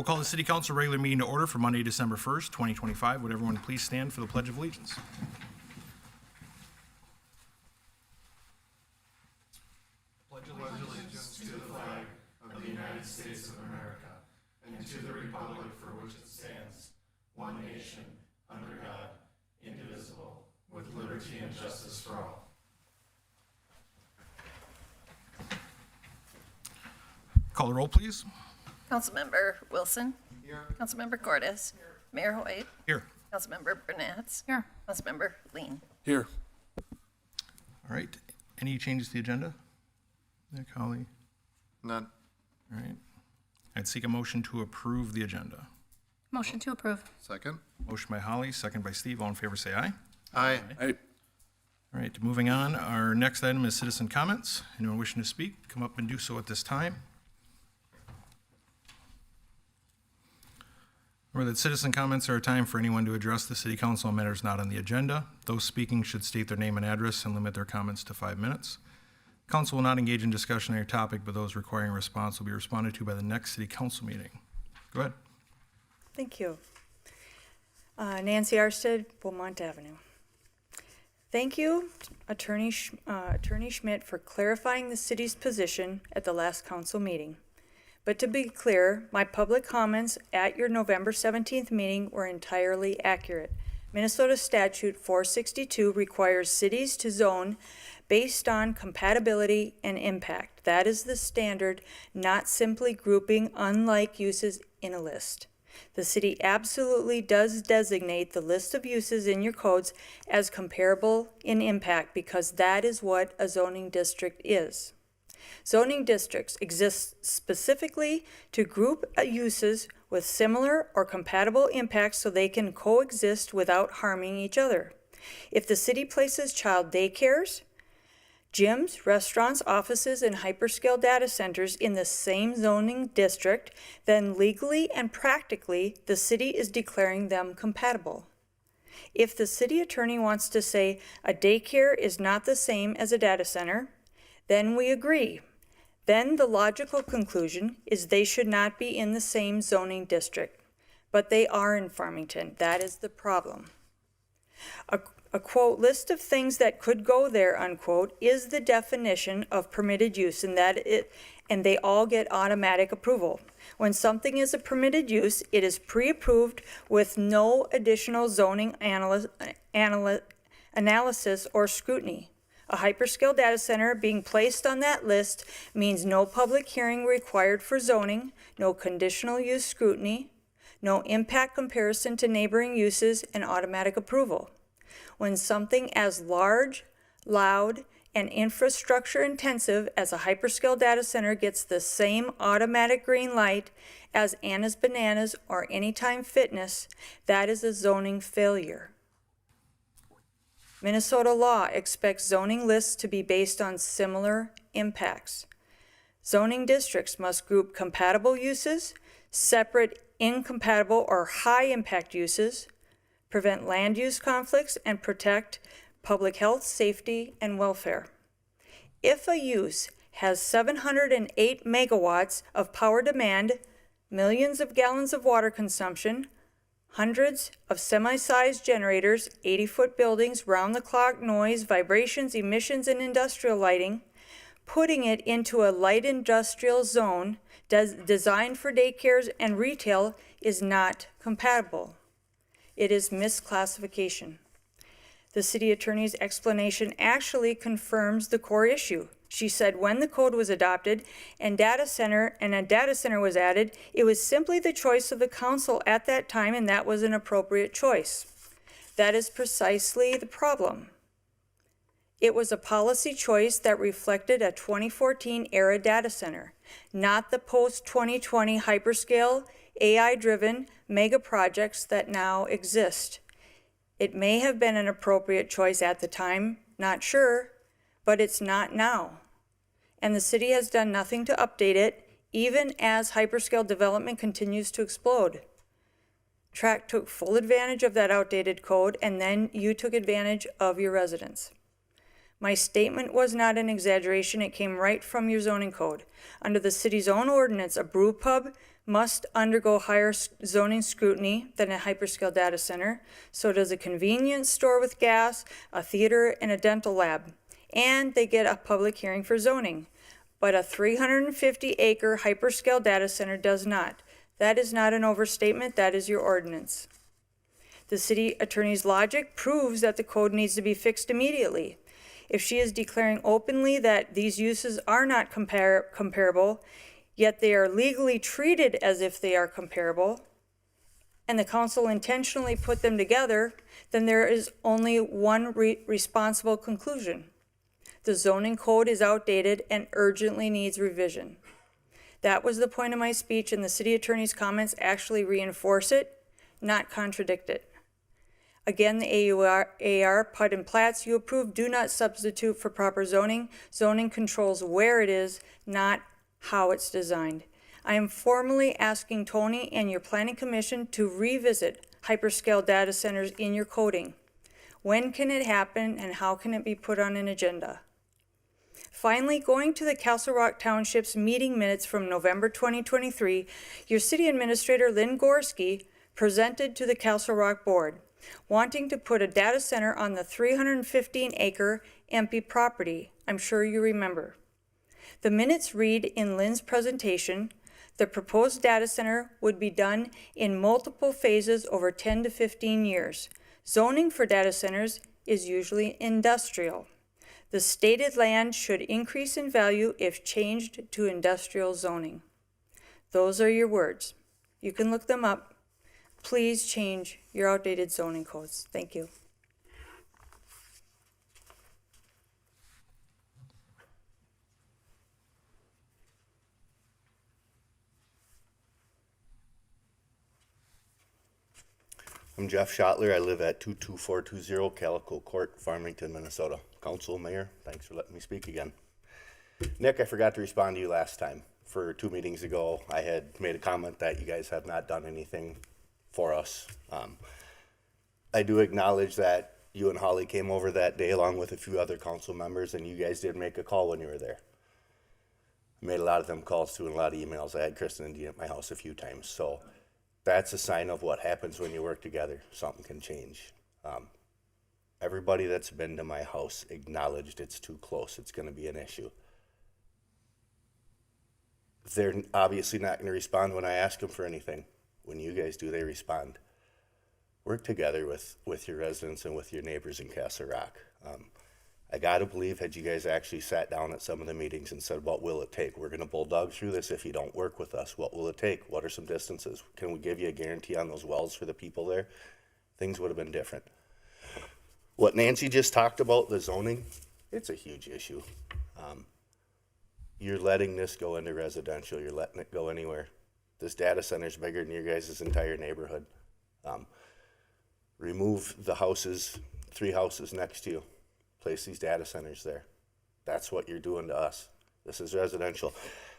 We'll call the City Council regular meeting to order for Monday, December 1st, 2025. Would everyone please stand for the Pledge of Allegiance? Pledge allegiance to the flag of the United States of America and to the republic for which it stands, one nation, under God, indivisible, with liberty and justice for all. Call the roll, please. Councilmember Wilson. Here. Councilmember Cordes. Here. Mayor Hoyt. Here. Councilmember Bernatz. Here. Councilmember Lean. Here. All right. Any changes to the agenda? Nick, Holly? None. All right. I'd seek a motion to approve the agenda. Motion to approve. Second. Motion by Holly, second by Steve. All in favor, say aye. Aye. Aye. All right, moving on. Our next item is citizen comments. Anyone wishing to speak, come up and do so at this time. Remember that citizen comments are a time for anyone to address the city council on matters not on the agenda. Those speaking should state their name and address and limit their comments to 5 minutes. Council will not engage in discussion on your topic, but those requiring a response will be responded to by the next city council meeting. Go ahead. Thank you. Nancy Arstead, Beaumont Avenue. Thank you, Attorney Schmidt, for clarifying the city's position at the last council meeting. But to be clear, my public comments at your November 17th meeting were entirely accurate. Minnesota Statute 462 requires cities to zone based on compatibility and impact. That is the standard, not simply grouping unlike uses in a list. The city absolutely does designate the list of uses in your codes as comparable in impact because that is what a zoning district is. Zoning districts exist specifically to group uses with similar or compatible impacts so they can coexist without harming each other. If the city places child daycares, gyms, restaurants, offices, and hyperscale data centers in the same zoning district, then legally and practically the city is declaring them compatible. If the city attorney wants to say a daycare is not the same as a data center, then we agree. Then the logical conclusion is they should not be in the same zoning district, but they are in Farmington. That is the problem. A quote, list of things that could go there, unquote, is the definition of permitted use, and they all get automatic approval. When something is a permitted use, it is pre-approved with no additional zoning analysis or scrutiny. A hyperscale data center being placed on that list means no public hearing required for zoning, no conditional use scrutiny, no impact comparison to neighboring uses, and automatic approval. When something as large, loud, and infrastructure intensive as a hyperscale data center gets the same automatic green light as Anna's Bananas or Anytime Fitness, that is a zoning failure. Minnesota law expects zoning lists to be based on similar impacts. Zoning districts must group compatible uses, separate incompatible or high impact uses, prevent land use conflicts, and protect public health, safety, and welfare. If a use has 708 megawatts of power demand, millions of gallons of water consumption, hundreds of semi-sized generators, 80-foot buildings, round-the-clock noise, vibrations, emissions, and industrial lighting, putting it into a light industrial zone designed for daycares and retail is not compatible. It is misclassification. The city attorney's explanation actually confirms the core issue. She said when the code was adopted and a data center was added, it was simply the choice of the council at that time, and that was an appropriate choice. That is precisely the problem. It was a policy choice that reflected a 2014 era data center, not the post-2020 hyperscale, AI-driven mega projects that now exist. It may have been an appropriate choice at the time, not sure, but it's not now. And the city has done nothing to update it, even as hyperscale development continues to explode. Track took full advantage of that outdated code, and then you took advantage of your residents. My statement was not an exaggeration. It came right from your zoning code. Under the city's own ordinance, a brew pub must undergo higher zoning scrutiny than a hyperscale data center. So does a convenience store with gas, a theater, and a dental lab. And they get a public hearing for zoning. But a 350-acre hyperscale data center does not. That is not an overstatement. That is your ordinance. The city attorney's logic proves that the code needs to be fixed immediately. If she is declaring openly that these uses are not comparable, yet they are legally treated as if they are comparable, and the council intentionally put them together, then there is only one responsible conclusion. The zoning code is outdated and urgently needs revision. That was the point of my speech, and the city attorney's comments actually reinforce it, not contradict it. Again, the AR, PUD, and plats you approve do not substitute for proper zoning. Zoning controls where it is, not how it's designed. I am formally asking Tony and your planning commission to revisit hyperscale data centers in your coding. When can it happen and how can it be put on an agenda? Finally, going to the Castle Rock Township's meeting minutes from November 2023, your city administrator, Lynn Gorski, presented to the Castle Rock board, wanting to put a data center on the 315-acre empty property. I'm sure you remember. The minutes read in Lynn's presentation, the proposed data center would be done in multiple phases over 10 to 15 years. Zoning for data centers is usually industrial. The stated land should increase in value if changed to industrial zoning. Those are your words. You can look them up. Please change your outdated zoning codes. Thank you. I'm Jeff Schottler. I live at 22420 Calico Court, Farmington, Minnesota. Council, Mayor, thanks for letting me speak again. Nick, I forgot to respond to you last time. For 2 meetings ago, I had made a comment that you guys have not done anything for us. I do acknowledge that you and Holly came over that day along with a few other council members, and you guys did make a call when you were there. I made a lot of them calls too and a lot of emails. I had Kristen and Dean at my house a few times, so that's a sign of what happens when you work together. Something can change. Everybody that's been to my house acknowledged it's too close. It's going to be an issue. They're obviously not going to respond when I ask them for anything. When you guys do, they respond. Work together with your residents and with your neighbors in Castle Rock. I gotta believe, had you guys actually sat down at some of the meetings and said, what will it take? We're gonna bulldog through this if you don't work with us. What will it take? What are some distances? Can we give you a guarantee on those wells for the people there? Things would have been different. What Nancy just talked about, the zoning, it's a huge issue. You're letting this go into residential. You're letting it go anywhere. This data center's bigger than your guys' entire neighborhood. Remove the houses, 3 houses next to you. Place these data centers there. That's what you're doing to us. This is residential.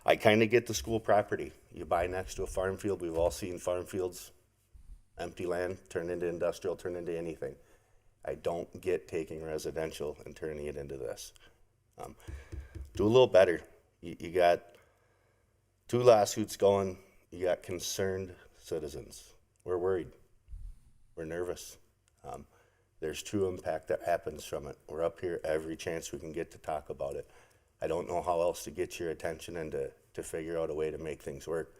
I kind of get the school property. You buy next to a farm field. We've all seen farm fields, empty land, turn into industrial, turn into anything. I don't get taking residential and turning it into this. Do a little better. You got 2 lawsuits going. You got concerned citizens. We're worried. We're nervous. There's true impact that happens from it. We're up here every chance we can get to talk about it. I don't know how else to get your attention and to figure out a way to make things work.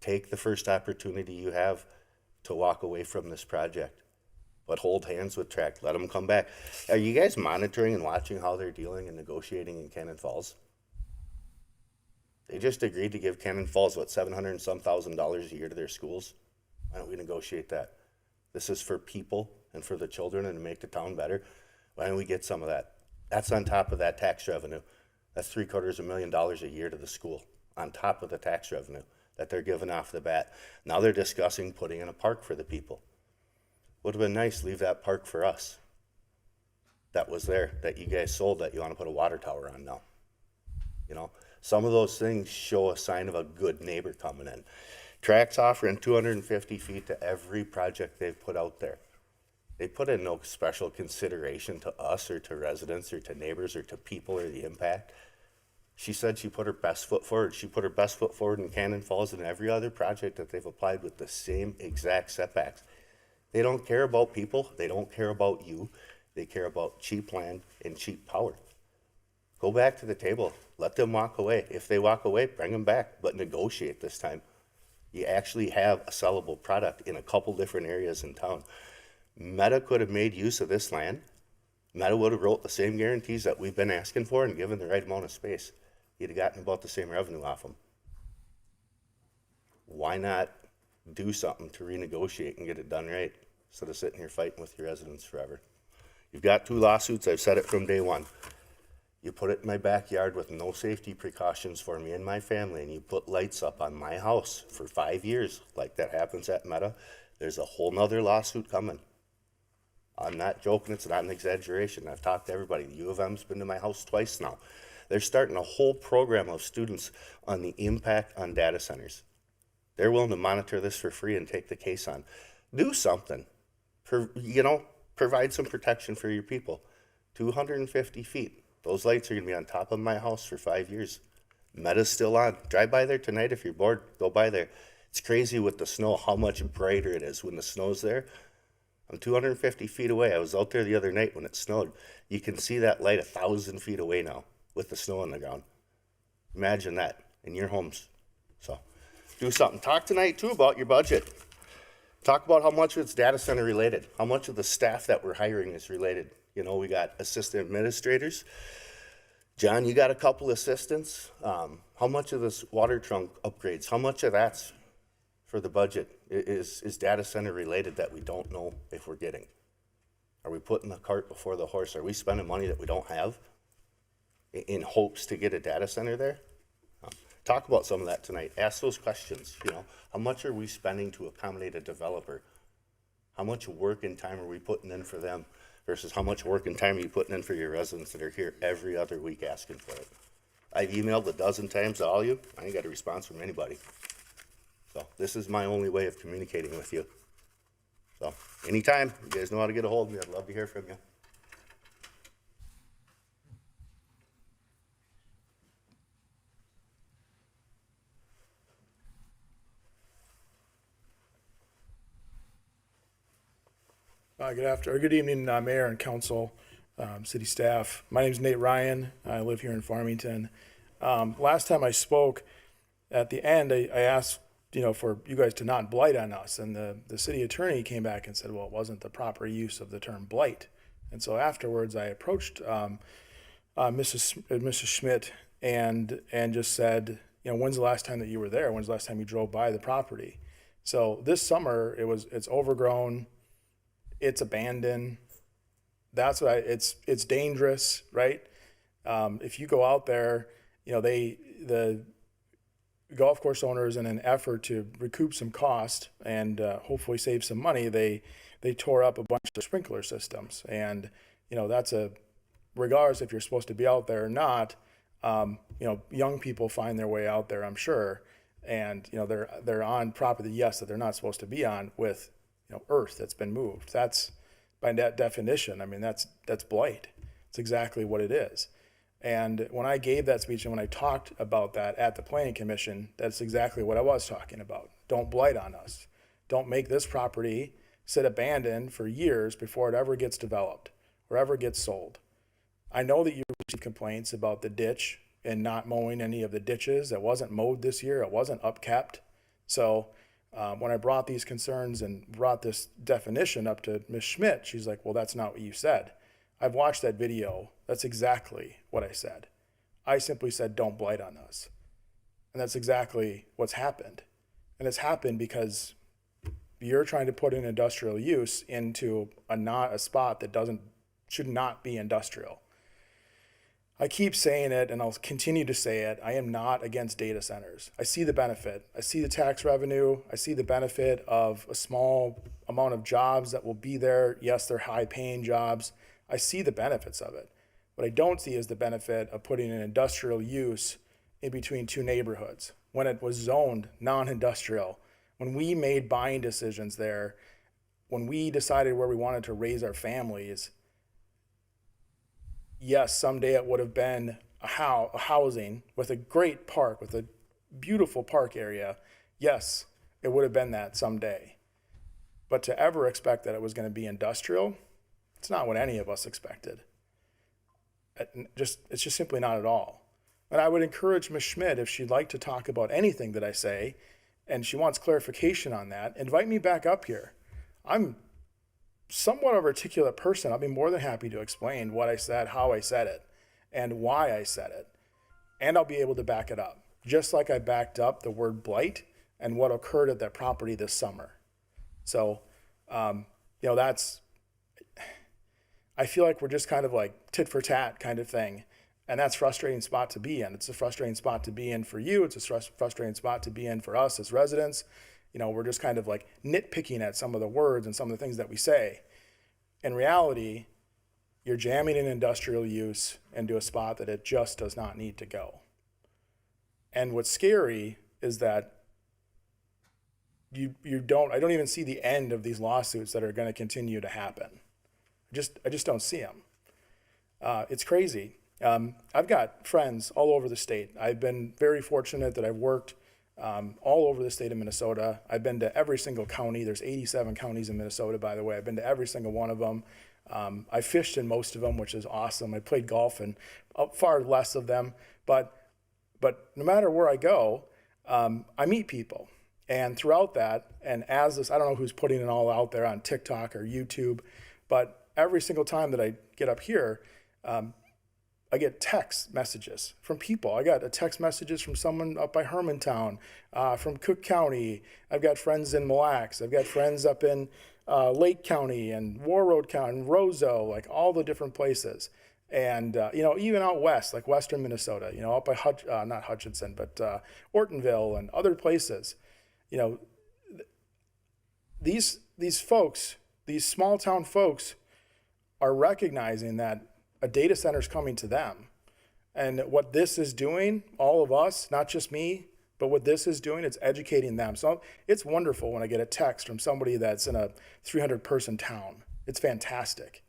Take the first opportunity you have to walk away from this project, but hold hands with Tract. Let them come back. Are you guys monitoring and watching how they're dealing and negotiating in Cannon Falls? They just agreed to give Cannon Falls, what, $700 and some thousand a year to their schools? Why don't we negotiate that? This is for people and for the children and to make the town better. Why don't we get some of that? That's on top of that tax revenue. That's $750,000 a year to the school on top of the tax revenue that they're giving off the bat. Now they're discussing putting in a park for the people. Would have been nice, leave that park for us. That was there, that you guys sold, that you want to put a water tower on now. You know, some of those things show a sign of a good neighbor coming in. Tract's offering 250 feet to every project they've put out there. They put in no special consideration to us or to residents or to neighbors or to people or the impact. She said she put her best foot forward. She put her best foot forward in Cannon Falls and every other project that they've applied with the same exact setbacks. They don't care about people. They don't care about you. They care about cheap land and cheap power. Go back to the table. Let them walk away. If they walk away, bring them back, but negotiate this time. You actually have a sellable product in a couple different areas in town. Meta could have made use of this land. Meta would have wrote the same guarantees that we've been asking for and given the right amount of space. You'd have gotten about the same revenue off them. Why not do something to renegotiate and get it done right instead of sitting here fighting with your residents forever? You've got 2 lawsuits. I've said it from day one. You put it in my backyard with no safety precautions for me and my family, and you put lights up on my house for 5 years, like that happens at Meta, there's a whole nother lawsuit coming. I'm not joking. It's not an exaggeration. I've talked to everybody. The U of M's been to my house twice now. They're starting a whole program of students on the impact on data centers. They're willing to monitor this for free and take the case on. Do something. Provide some protection for your people. 250 feet. Those lights are going to be on top of my house for 5 years. Meta's still on. Drive by there tonight if you're bored. Go by there. It's crazy with the snow how much brighter it is when the snow's there. I'm 250 feet away. I was out there the other night when it snowed. You can see that light 1,000 feet away now with the snow on the ground. Imagine that in your homes. So do something. Talk tonight too about your budget. Talk about how much of it's data center related. How much of the staff that we're hiring is related. You know, we got assistant administrators. John, you got a couple assistants. How much of this water trunk upgrades, how much of that's for the budget is data center related that we don't know if we're getting? Are we putting the cart before the horse? Are we spending money that we don't have in hopes to get a data center there? Talk about some of that tonight. Ask those questions. You know, how much are we spending to accommodate a developer? How much work and time are we putting in for them versus how much work and time are you putting in for your residents that are here every other week asking for it? I've emailed 12 times to all you. I ain't got a response from anybody. So this is my only way of communicating with you. So anytime, you guys know how to get a hold of me. I'd love to hear from you. Good evening, Mayor and Council, city staff. My name is Nate Ryan. I live here in Farmington. Last time I spoke, at the end, I asked, for you guys to not blight on us, and the city attorney came back and said, well, it wasn't the proper use of the term blight. And so afterwards, I approached Mrs. Schmidt and just said, when's the last time that you were there? When's the last time you drove by the property? So this summer, it's overgrown. It's abandoned. That's what it's dangerous, right? If you go out there, the golf course owners, in an effort to recoup some cost and hopefully save some money, they tore up a bunch of sprinkler systems. And, that's regardless if you're supposed to be out there or not, young people find their way out there, I'm sure. And, they're on property, yes, that they're not supposed to be on with, earth that's been moved. That's, by that definition, that's blight. It's exactly what it is. And when I gave that speech and when I talked about that at the Planning Commission, that's exactly what I was talking about. Don't blight on us. Don't make this property sit abandoned for years before it ever gets developed or ever gets sold. I know that you received complaints about the ditch and not mowing any of the ditches. That wasn't mowed this year. It wasn't upkept. So when I brought these concerns and brought this definition up to Ms. Schmidt, she's like, well, that's not what you said. I've watched that video. That's exactly what I said. I simply said, don't blight on us. And that's exactly what's happened. And it's happened because you're trying to put an industrial use into a spot that should not be industrial. I keep saying it, and I'll continue to say it. I am not against data centers. I see the benefit. I see the tax revenue. I see the benefit of a small amount of jobs that will be there. Yes, they're high-paying jobs. I see the benefits of it. What I don't see is the benefit of putting an industrial use in between two neighborhoods. When it was zoned non-industrial, when we made buying decisions there, when we decided where we wanted to raise our families, yes, someday it would have been a housing with a great park, with a beautiful park area. Yes, it would have been that someday. But to ever expect that it was going to be industrial, it's not what any of us expected. It's just simply not at all. And I would encourage Ms. Schmidt, if she'd like to talk about anything that I say, and she wants clarification on that, invite me back up here. I'm somewhat of an articulate person. I'll be more than happy to explain what I said, how I said it, and why I said it. And I'll be able to back it up, just like I backed up the word blight and what occurred at that property this summer. So, that's, I feel like we're just kind of like tit for tat kind of thing. And that's a frustrating spot to be in. It's a frustrating spot to be in for you. It's a frustrating spot to be in for us as residents. We're just kind of like nitpicking at some of the words and some of the things that we say. In reality, you're jamming an industrial use into a spot that it just does not need to go. And what's scary is that I don't even see the end of these lawsuits that are going to continue to happen. I just don't see them. It's crazy. I've got friends all over the state. I've been very fortunate that I've worked all over the state of Minnesota. I've been to every single county. There's 87 counties in Minnesota, by the way. I've been to every single one of them. I fished in most of them, which is awesome. I played golf in far less of them. But no matter where I go, I meet people. And throughout that, and as this, I don't know who's putting it all out there on TikTok or YouTube, but every single time that I get up here, I get text messages from people. I got text messages from someone up by Hermantown, from Cook County. I've got friends in Mille Lacs. I've got friends up in Lake County and Warroad County and Roseau, like all the different places. And, even out west, like western Minnesota, up by not Hutchinson, but Ortonville and other places. These folks, these small town folks are recognizing that a data center is coming to them. And what this is doing, all of us, not just me, but what this is doing, it's educating them. So it's wonderful when I get a text from somebody that's in a 300-person town. It's fantastic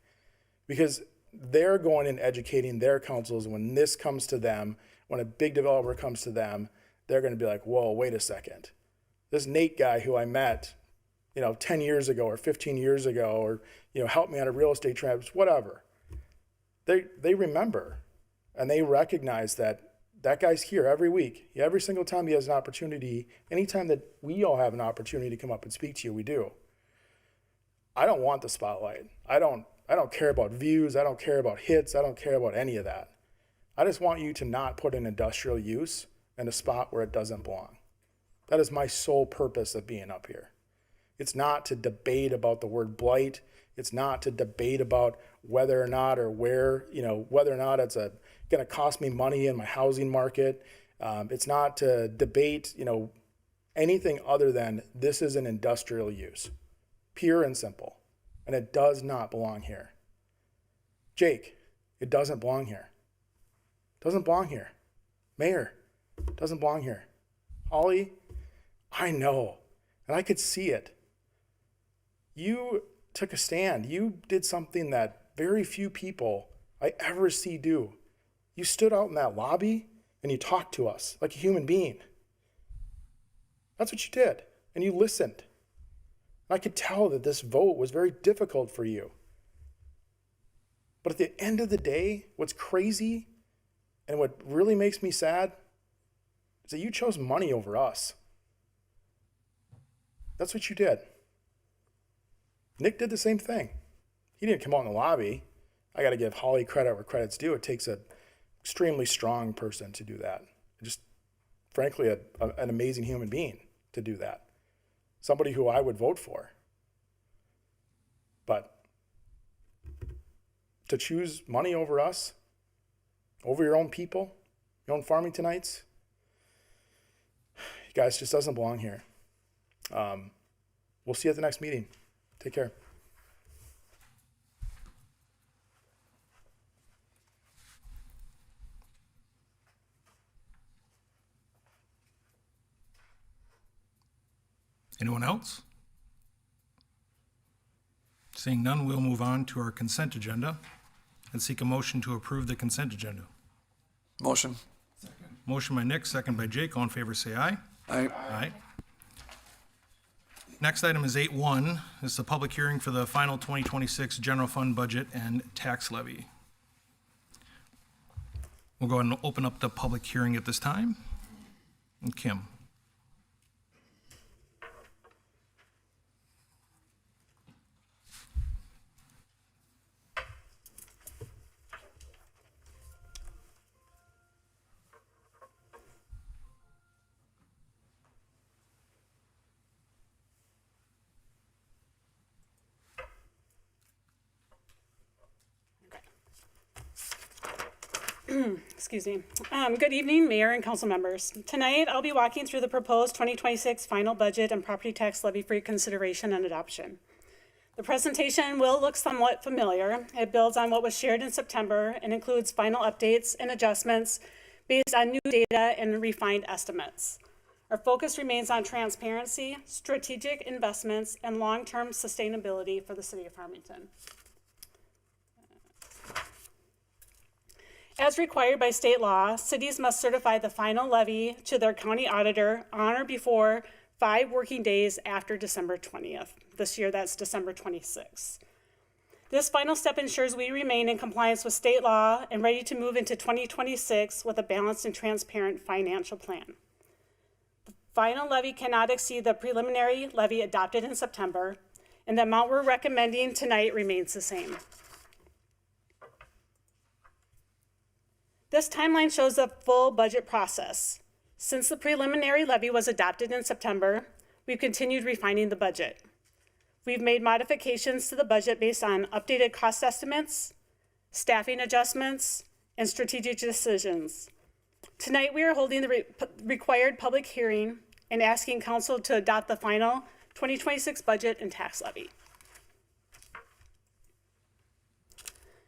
because they're going and educating their councils. And when this comes to them, when a big developer comes to them, they're going to be like, whoa, wait a second. This Nate guy who I met, 10 years ago or 15 years ago, or, helped me on a real estate trip, whatever. They remember and they recognize that guy's here every week. Every single time he has an opportunity, anytime that we all have an opportunity to come up and speak to you, we do. I don't want the spotlight. I don't care about views. I don't care about hits. I don't care about any of that. I just want you to not put an industrial use in a spot where it doesn't belong. That is my sole purpose of being up here. It's not to debate about the word blight. It's not to debate about whether or not or where, whether or not it's going to cost me money in my housing market. It's not to debate, anything other than this is an industrial use, pure and simple, and it does not belong here. Jake, it doesn't belong here. Doesn't belong here. Mayor, doesn't belong here. Holly, I know, and I could see it. You took a stand. You did something that very few people I ever see do. You stood out in that lobby and you talked to us like a human being. That's what you did. And you listened. I could tell that this vote was very difficult for you. But at the end of the day, what's crazy and what really makes me sad is that you chose money over us. That's what you did. Nick did the same thing. He didn't come out in the lobby. I got to give Holly credit where credit's due. It takes an extremely strong person to do that. Just, frankly, an amazing human being to do that. Somebody who I would vote for. But to choose money over us, over your own people, your own Farmingtonites, you guys, just doesn't belong here. We'll see you at the next meeting. Take care. Anyone else? Seeing none, we'll move on to our consent agenda and seek a motion to approve the consent agenda. Motion. Motion by Nick, second by Jake. All in favor, say aye. Aye. Aye. Next item is 8.1. This is the public hearing for the final 2026 general fund budget and tax levy. We'll go ahead and open up the public hearing at this time. And Kim. Excuse me. Good evening, Mayor and council members. Tonight, I'll be walking through the proposed 2026 final budget and property tax levy for your consideration and adoption. The presentation will look somewhat familiar. It builds on what was shared in September and includes final updates and adjustments based on new data and refined estimates. Our focus remains on transparency, strategic investments, and long-term sustainability for the city of Farmington. As required by state law, cities must certify the final levy to their county auditor on or before 5 working days after December 20th. This year, that's December 26th. This final step ensures we remain in compliance with state law and ready to move into 2026 with a balanced and transparent financial plan. The final levy cannot exceed the preliminary levy adopted in September, and the amount we're recommending tonight remains the same. This timeline shows the full budget process. Since the preliminary levy was adopted in September, we've continued refining the budget. We've made modifications to the budget based on updated cost estimates, staffing adjustments, and strategic decisions. Tonight, we are holding the required public hearing and asking council to adopt the final 2026 budget and tax levy.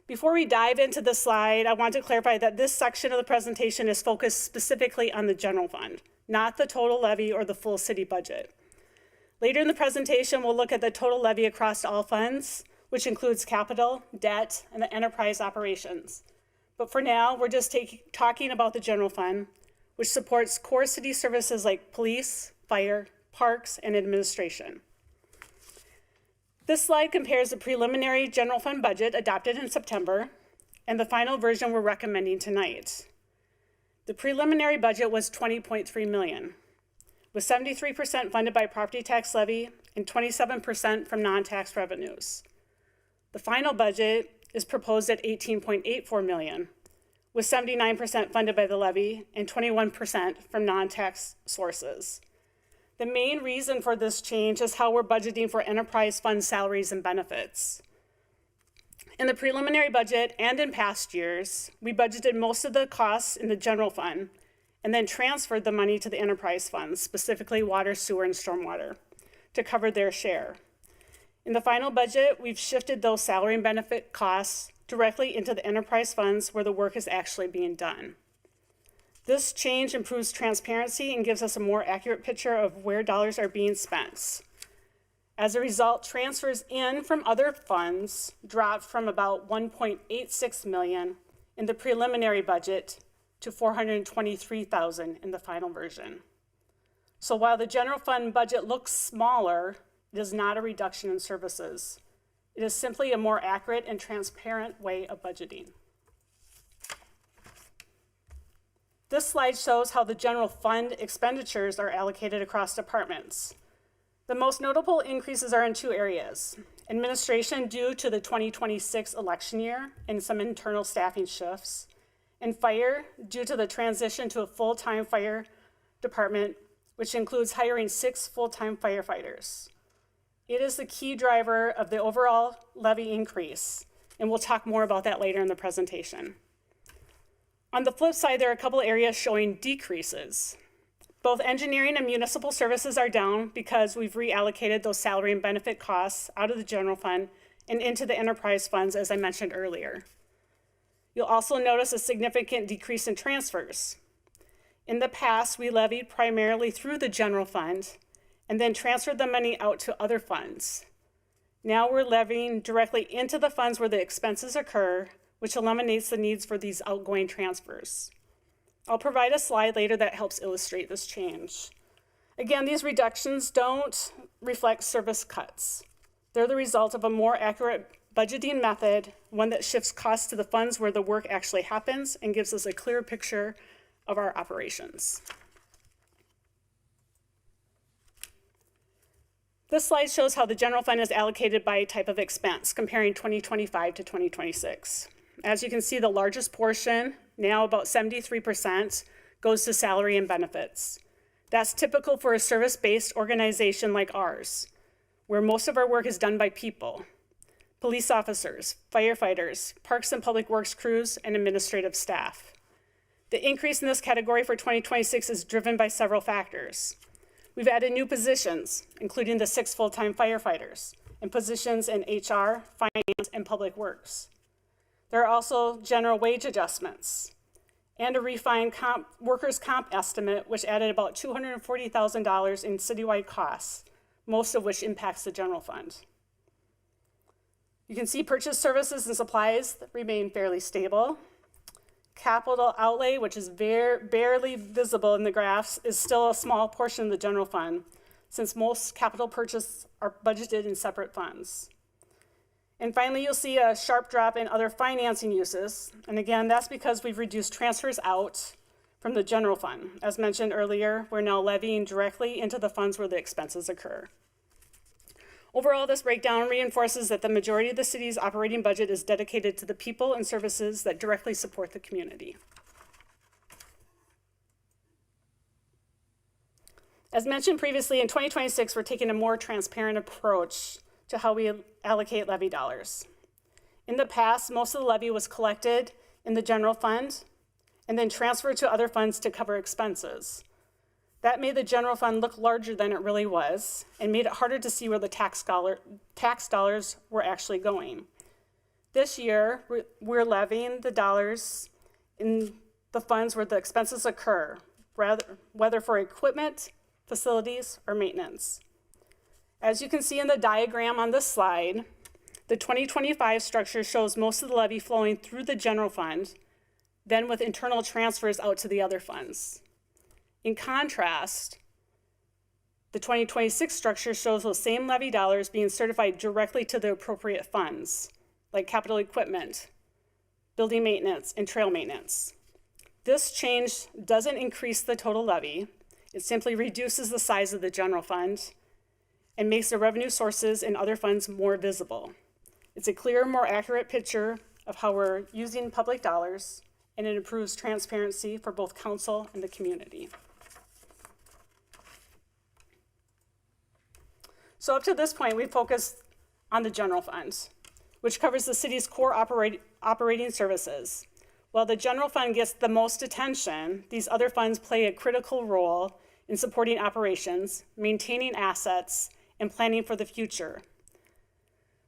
Before we dive into this slide, I want to clarify that this section of the presentation is focused specifically on the general fund, not the total levy or the full city budget. Later in the presentation, we'll look at the total levy across all funds, which includes capital, debt, and the enterprise operations. But for now, we're just talking about the general fund, which supports core city services like police, fire, parks, and administration. This slide compares the preliminary general fund budget adopted in September and the final version we're recommending tonight. The preliminary budget was $20.3 million, with 73% funded by property tax levy and 27% from non-tax revenues. The final budget is proposed at $18.84 million, with 79% funded by the levy and 21% from non-tax sources. The main reason for this change is how we're budgeting for enterprise fund salaries and benefits. In the preliminary budget and in past years, we budgeted most of the costs in the general fund and then transferred the money to the enterprise funds, specifically water, sewer, and stormwater, to cover their share. In the final budget, we've shifted those salary and benefit costs directly into the enterprise funds where the work is actually being done. This change improves transparency and gives us a more accurate picture of where dollars are being spent. As a result, transfers in from other funds dropped from about $1.86 million in the preliminary budget to $423,000 in the final version. So while the general fund budget looks smaller, it is not a reduction in services. It is simply a more accurate and transparent way of budgeting. This slide shows how the general fund expenditures are allocated across departments. The most notable increases are in 2 areas: administration due to the 2026 election year and some internal staffing shifts, and fire due to the transition to a full-time fire department, which includes hiring 6 full-time firefighters. It is the key driver of the overall levy increase, and we'll talk more about that later in the presentation. On the flip side, there are a couple areas showing decreases. Both engineering and municipal services are down because we've reallocated those salary and benefit costs out of the general fund and into the enterprise funds, as I mentioned earlier. You'll also notice a significant decrease in transfers. In the past, we levied primarily through the general fund and then transferred the money out to other funds. Now we're levying directly into the funds where the expenses occur, which eliminates the needs for these outgoing transfers. I'll provide a slide later that helps illustrate this change. Again, these reductions don't reflect service cuts. They're the result of a more accurate budgeting method, one that shifts costs to the funds where the work actually happens and gives us a clear picture of our operations. This slide shows how the general fund is allocated by type of expense, comparing 2025 to 2026. As you can see, the largest portion, now about 73%, goes to salary and benefits. That's typical for a service-based organization like ours, where most of our work is done by people: police officers, firefighters, parks and public works crews, and administrative staff. The increase in this category for 2026 is driven by several factors. We've added new positions, including the 6 full-time firefighters, and positions in HR, finance, and public works. There are also general wage adjustments and a refined workers' comp estimate, which added about $240,000 in citywide costs, most of which impacts the general fund. You can see purchase services and supplies that remain fairly stable. Capital outlay, which is barely visible in the graphs, is still a small portion of the general fund, since most capital purchases are budgeted in separate funds. And finally, you'll see a sharp drop in other financing uses. And again, that's because we've reduced transfers out from the general fund. As mentioned earlier, we're now levying directly into the funds where the expenses occur. Overall, this breakdown reinforces that the majority of the city's operating budget is dedicated to the people and services that directly support the community. As mentioned previously, in 2026, we're taking a more transparent approach to how we allocate levy dollars. In the past, most of the levy was collected in the general fund and then transferred to other funds to cover expenses. That made the general fund look larger than it really was and made it harder to see where the tax dollars were actually going. This year, we're levying the dollars in the funds where the expenses occur, whether for equipment, facilities, or maintenance. As you can see in the diagram on this slide, the 2025 structure shows most of the levy flowing through the general fund, then with internal transfers out to the other funds. In contrast, the 2026 structure shows those same levy dollars being certified directly to the appropriate funds, like capital equipment, building maintenance, and trail maintenance. This change doesn't increase the total levy. It simply reduces the size of the general fund and makes the revenue sources in other funds more visible. It's a clearer, more accurate picture of how we're using public dollars, and it improves transparency for both council and the community. So up to this point, we focused on the general fund, which covers the city's core operating services. While the general fund gets the most attention, these other funds play a critical role in supporting operations, maintaining assets, and planning for the future.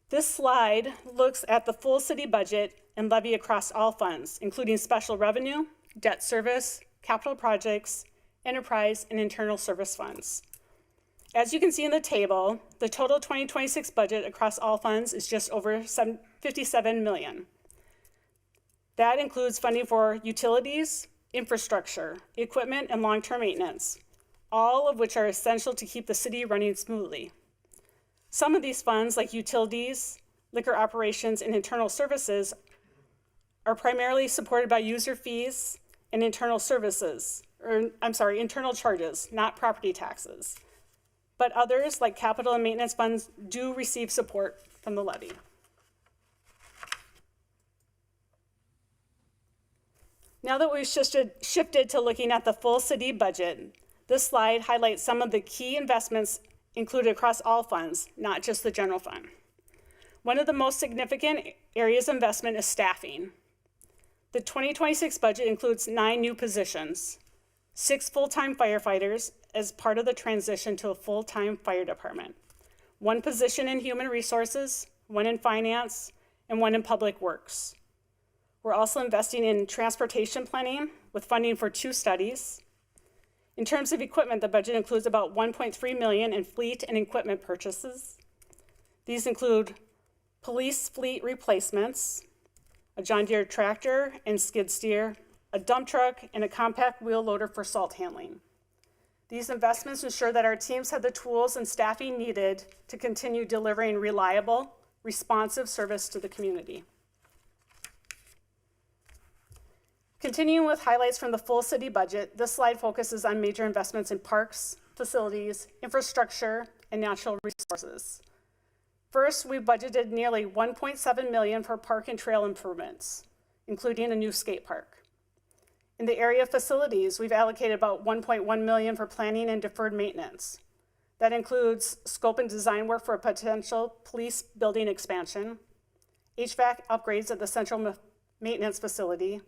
This slide looks at the full city budget and levy across all funds, including special revenue, debt service, capital projects, enterprise, and internal service funds. As you can see in the table, the total 2026 budget across all funds is just over $57 million. That includes funding for utilities, infrastructure, equipment, and long-term maintenance, all of which are essential to keep the city running smoothly. Some of these funds, like utilities, liquor operations, and internal services, are primarily supported by user fees and internal charges, not property taxes. But others, like capital and maintenance funds, do receive support from the levy. Now that we've shifted to looking at the full city budget, this slide highlights some of the key investments included across all funds, not just the general fund. One of the most significant areas of investment is staffing. The 2026 budget includes 9 new positions, 6 full-time firefighters as part of the transition to a full-time fire department, 1 position in human resources, 1 in finance, and 1 in public works. We're also investing in transportation planning with funding for 2 studies. In terms of equipment, the budget includes about $1.3 million in fleet and equipment purchases. These include police fleet replacements, a John Deere tractor and skid steer, a dump truck, and a compact wheel loader for salt handling. These investments ensure that our teams have the tools and staffing needed to continue delivering reliable, responsive service to the community. Continuing with highlights from the full city budget, this slide focuses on major investments in parks, facilities, infrastructure, and natural resources. First, we budgeted nearly $1.7 million for park and trail improvements, including a new skate park. In the area of facilities, we've allocated about $1.1 million for planning and deferred maintenance. That includes scope and design work for a potential police building expansion, HVAC upgrades at the central maintenance facility,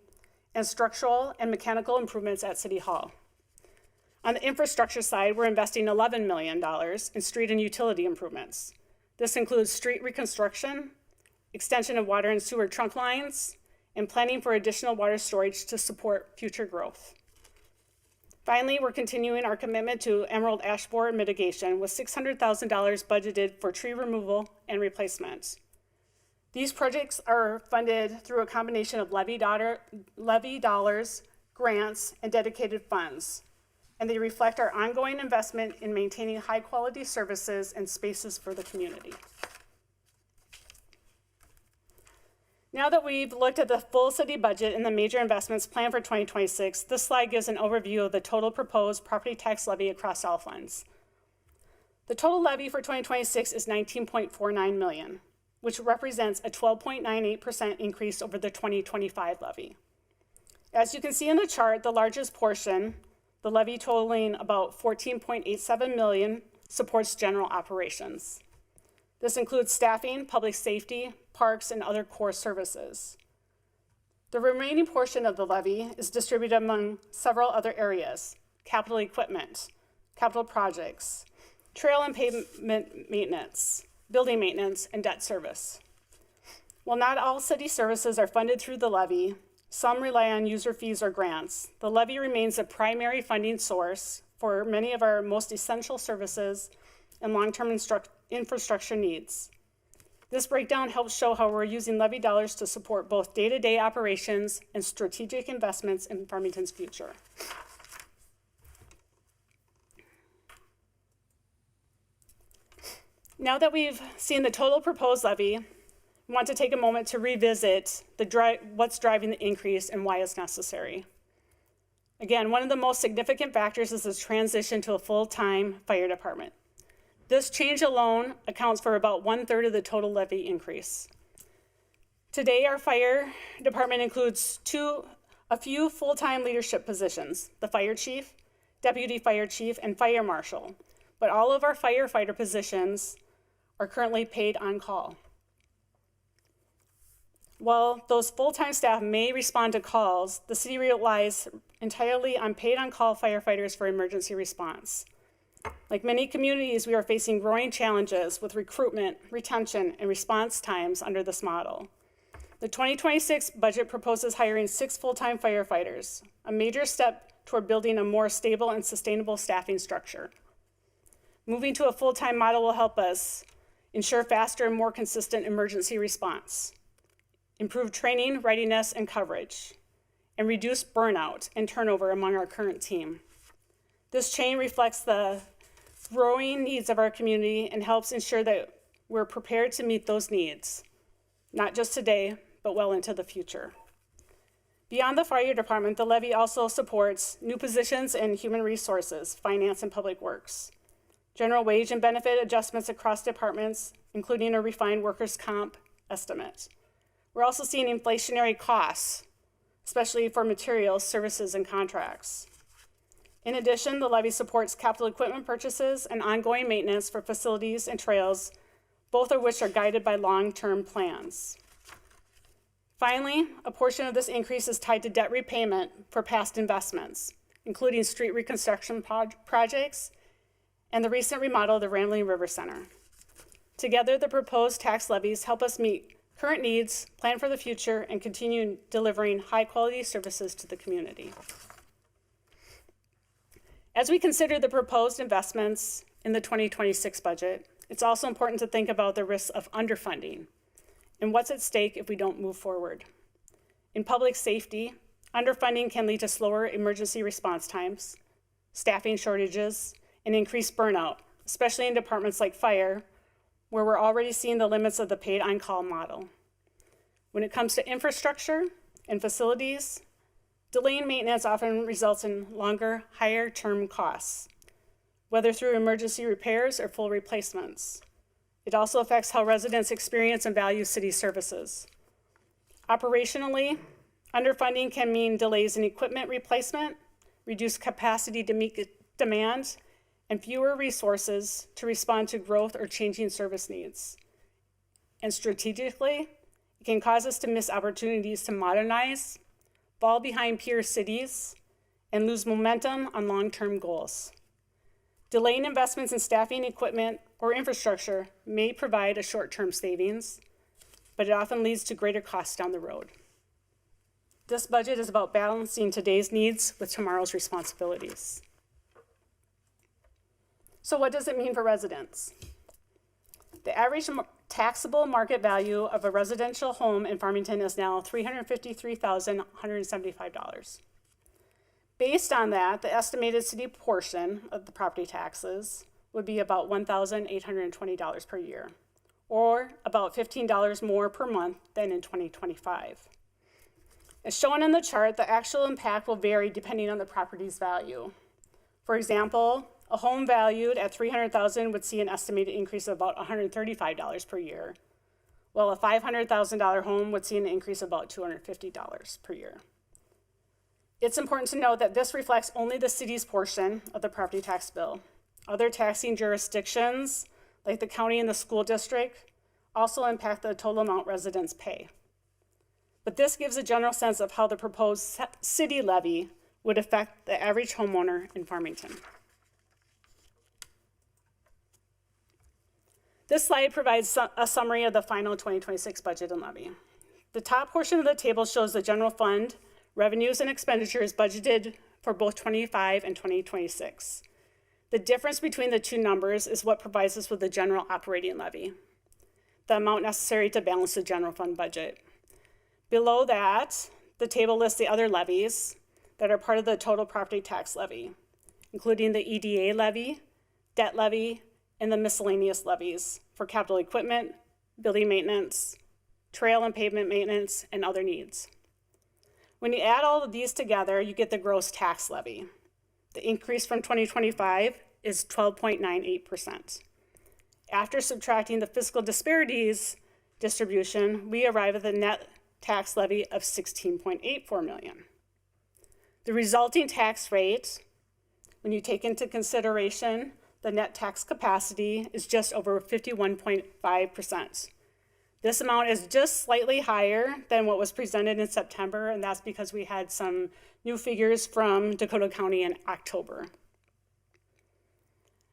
and structural and mechanical improvements at City Hall. On the infrastructure side, we're investing $11 million in street and utility improvements. This includes street reconstruction, extension of water and sewer trunk lines, and planning for additional water storage to support future growth. Finally, we're continuing our commitment to emerald ash borer mitigation with $600,000 budgeted for tree removal and replacement. These projects are funded through a combination of levy dollars, grants, and dedicated funds, and they reflect our ongoing investment in maintaining high-quality services and spaces for the community. Now that we've looked at the full city budget and the major investments planned for 2026, this slide gives an overview of the total proposed property tax levy across all funds. The total levy for 2026 is $19.49 million, which represents a 12.98% increase over the 2025 levy. As you can see in the chart, the largest portion, the levy totaling about $14.87 million, supports general operations. This includes staffing, public safety, parks, and other core services. The remaining portion of the levy is distributed among several other areas: capital equipment, capital projects, trail and pavement maintenance, building maintenance, and debt service. While not all city services are funded through the levy, some rely on user fees or grants. The levy remains a primary funding source for many of our most essential services and long-term infrastructure needs. This breakdown helps show how we're using levy dollars to support both day-to-day operations and strategic investments in Farmington's future. Now that we've seen the total proposed levy, I want to take a moment to revisit what's driving the increase and why it's necessary. Again, one of the most significant factors is the transition to a full-time fire department. This change alone accounts for about 1/3 of the total levy increase. Today, our fire department includes a few full-time leadership positions: the fire chief, deputy fire chief, and fire marshal. But all of our firefighter positions are currently paid on call. While those full-time staff may respond to calls, the city relies entirely on paid on-call firefighters for emergency response. Like many communities, we are facing growing challenges with recruitment, retention, and response times under this model. The 2026 budget proposes hiring 6 full-time firefighters, a major step toward building a more stable and sustainable staffing structure. Moving to a full-time model will help us ensure faster and more consistent emergency response, improve training, readiness, and coverage, and reduce burnout and turnover among our current team. This change reflects the growing needs of our community and helps ensure that we're prepared to meet those needs, not just today, but well into the future. Beyond the fire department, the levy also supports new positions in human resources, finance, and public works, general wage and benefit adjustments across departments, including a refined workers' comp estimate. We're also seeing inflationary costs, especially for materials, services, and contracts. In addition, the levy supports capital equipment purchases and ongoing maintenance for facilities and trails, both of which are guided by long-term plans. Finally, a portion of this increase is tied to debt repayment for past investments, including street reconstruction projects and the recent remodel of the Rambling River Center. Together, the proposed tax levies help us meet current needs, plan for the future, and continue delivering high-quality services to the community. As we consider the proposed investments in the 2026 budget, it's also important to think about the risks of underfunding and what's at stake if we don't move forward. In public safety, underfunding can lead to slower emergency response times, staffing shortages, and increased burnout, especially in departments like fire, where we're already seeing the limits of the paid on-call model. When it comes to infrastructure and facilities, delaying maintenance often results in longer, higher-term costs, whether through emergency repairs or full replacements. It also affects how residents experience and value city services. Operationally, underfunding can mean delays in equipment replacement, reduced capacity to meet demand, and fewer resources to respond to growth or changing service needs. And strategically, it can cause us to miss opportunities to modernize, fall behind peer cities, and lose momentum on long-term goals. Delaying investments in staffing, equipment, or infrastructure may provide a short-term savings, but it often leads to greater costs down the road. This budget is about balancing today's needs with tomorrow's responsibilities. So what does it mean for residents? The average taxable market value of a residential home in Farmington is now $353,175. Based on that, the estimated city portion of the property taxes would be about $1,820 per year, or about $15 more per month than in 2025. As shown in the chart, the actual impact will vary depending on the property's value. For example, a home valued at $300,000 would see an estimated increase of about $135 per year, while a $500,000 home would see an increase of about $250 per year. It's important to note that this reflects only the city's portion of the property tax bill. Other taxing jurisdictions, like the county and the school district, also impact the total amount residents pay. But this gives a general sense of how the proposed city levy would affect the average homeowner in Farmington. This slide provides a summary of the final 2026 budget and levy. The top portion of the table shows the general fund revenues and expenditures budgeted for both 25 and 2026. The difference between the two numbers is what provides us with the general operating levy, the amount necessary to balance the general fund budget. Below that, the table lists the other levies that are part of the total property tax levy, including the EDA levy, debt levy, and the miscellaneous levies for capital equipment, building maintenance, trail and pavement maintenance, and other needs. When you add all of these together, you get the gross tax levy. The increase from 2025 is 12.98%. After subtracting the fiscal disparities distribution, we arrive at the net tax levy of $16.84 million. The resulting tax rate, when you take into consideration the net tax capacity, is just over 51.5%. This amount is just slightly higher than what was presented in September, and that's because we had some new figures from Dakota County in October.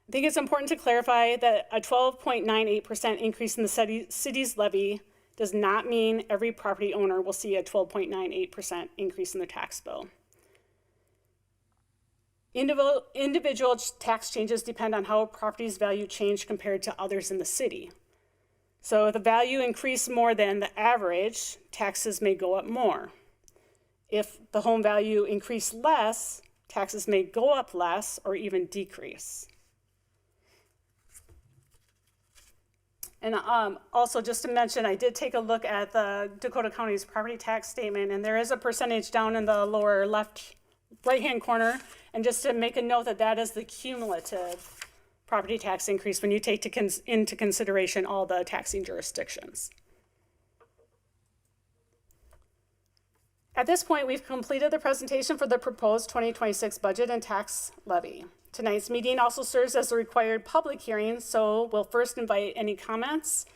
I think it's important to clarify that a 12.98% increase in the city's levy does not mean every property owner will see a 12.98% increase in their tax bill. Individual tax changes depend on how a property's value changed compared to others in the city. So if the value increased more than the average, taxes may go up more. If the home value increased less, taxes may go up less or even decrease. And also just to mention, I did take a look at the Dakota County's property tax statement, and there is a percentage down in the lower left, right-hand corner. And just to make a note that that is the cumulative property tax increase when you take into consideration all the taxing jurisdictions. At this point, we've completed the presentation for the proposed 2026 budget and tax levy. Tonight's meeting also serves as a required public hearing, so we'll first invite any comments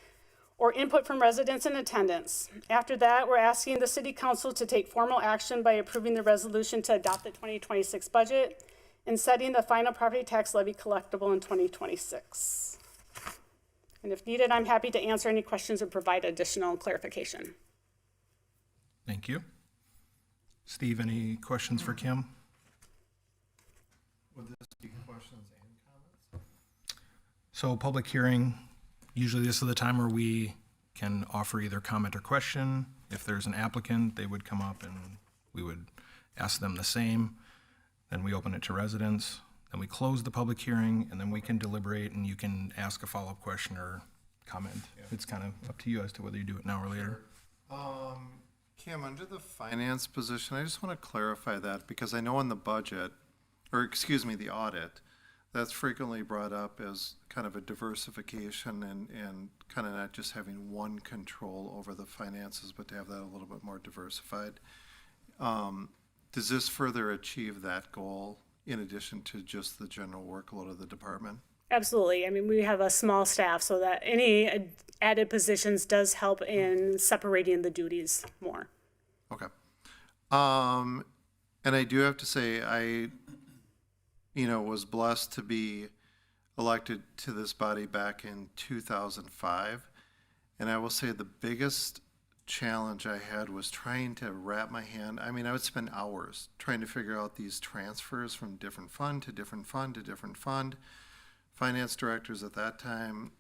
or input from residents in attendance. After that, we're asking the City Council to take formal action by approving the resolution to adopt the 2026 budget and setting the final property tax levy collectible in 2026. And if needed, I'm happy to answer any questions or provide additional clarification. Thank you. Steve, any questions for Kim? Would this be questions and comments? So public hearing Usually this is the time where we can offer either comment or question. If there's an applicant, they would come up and we would ask them the same. Then we open it to residents, then we close the public hearing, and then we can deliberate and you can ask a follow-up question or comment. It's kind of up to you as to whether you do it now or later. Kim, under the finance position, I just want to clarify that because I know in the budget, or excuse me, the audit, that's frequently brought up as kind of a diversification and kind of not just having one control over the finances, but to have that a little bit more diversified. Does this further achieve that goal in addition to just the general workload of the department? Absolutely. I mean, we have a small staff, so that any added positions does help in separating the duties more. Okay. And I do have to say, I was blessed to be elected to this body back in 2005. And I will say the biggest challenge I had was trying to wrap my hand. I mean, I would spend hours trying to figure out these transfers from different fund to different fund to different fund. Finance directors at that time,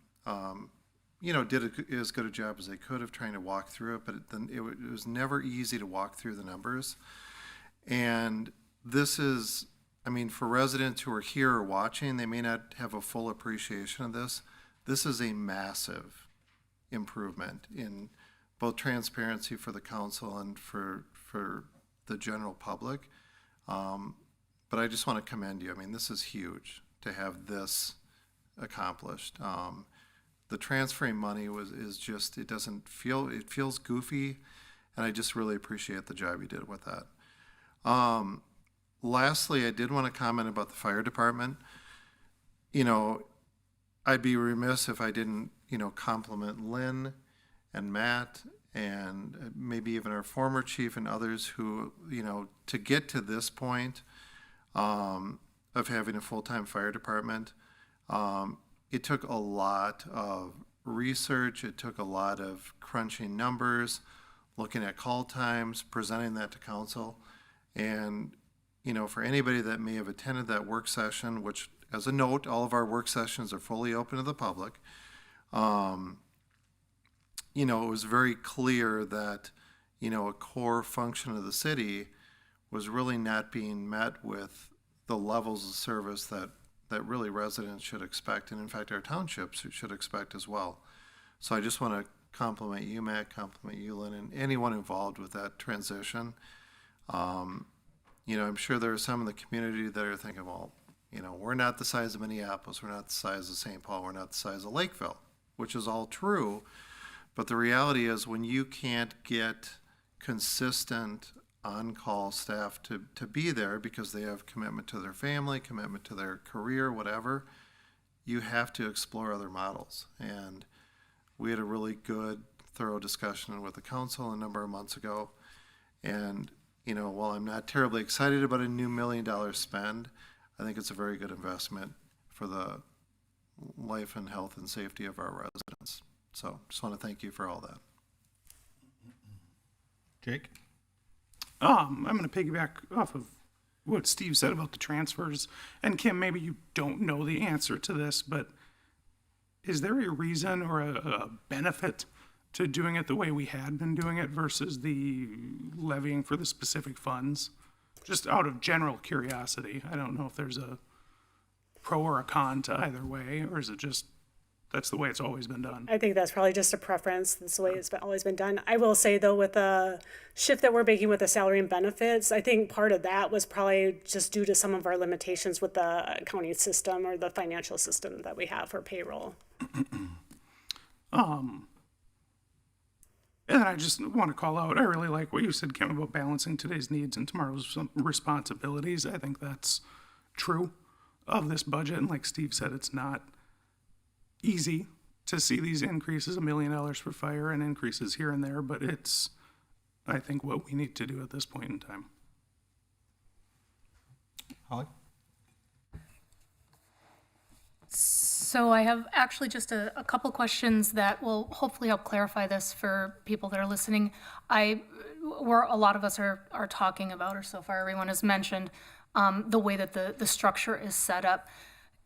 did as good a job as they could of trying to walk through it, but it was never easy to walk through the numbers. And this is, I mean, for residents who are here or watching, they may not have a full appreciation of this. This is a massive improvement in both transparency for the council and for the general public. But I just want to commend you. I mean, this is huge to have this accomplished. The transferring money is just, it feels goofy, and I just really appreciate the job you did with that. Lastly, I did want to comment about the fire department. I'd be remiss if I didn't, compliment Lynn and Matt and maybe even our former chief and others who, to get to this point of having a full-time fire department, it took a lot of research. It took a lot of crunching numbers, looking at call times, presenting that to council. And, for anybody that may have attended that work session, which, as a note, all of our work sessions are fully open to the public, it was very clear that, a core function of the city was really not being met with the levels of service that really residents should expect, and in fact our townships should expect as well. So I just want to compliment you, Matt, compliment you, Lynn, and anyone involved with that transition. I'm sure there are some in the community that are thinking, well, we're not the size of Minneapolis, we're not the size of St. Paul, we're not the size of Lakeville, which is all true. But the reality is when you can't get consistent on-call staff to be there because they have commitment to their family, commitment to their career, whatever, you have to explore other models. And we had a really good, thorough discussion with the council a number of months ago. And, while I'm not terribly excited about a new $1 million spend, I think it's a very good investment for the life and health and safety of our residents. So just want to thank you for all that. Jake? I'm going to piggyback off of what Steve said about the transfers. And Kim, maybe you don't know the answer to this, but is there a reason or a benefit to doing it the way we had been doing it versus the levying for the specific funds? Just out of general curiosity. I don't know if there's a pro or a con to either way, or is it just that's the way it's always been done? I think that's probably just a preference. That's the way it's always been done. I will say, though, with the shift that we're making with the salary and benefits, I think part of that was probably just due to some of our limitations with the accounting system or the financial system that we have for payroll. And I just want to call out, I really like what you said, Kim, about balancing today's needs and tomorrow's responsibilities. I think that's true of this budget. And like Steve said, it's not easy to see these increases, $1 million for fire and increases here and there, but it's, I think, what we need to do at this point in time. Holly? So I have actually just a couple questions that will hopefully help clarify this for people that are listening. Where a lot of us are talking about, or so far everyone has mentioned, the way that the structure is set up.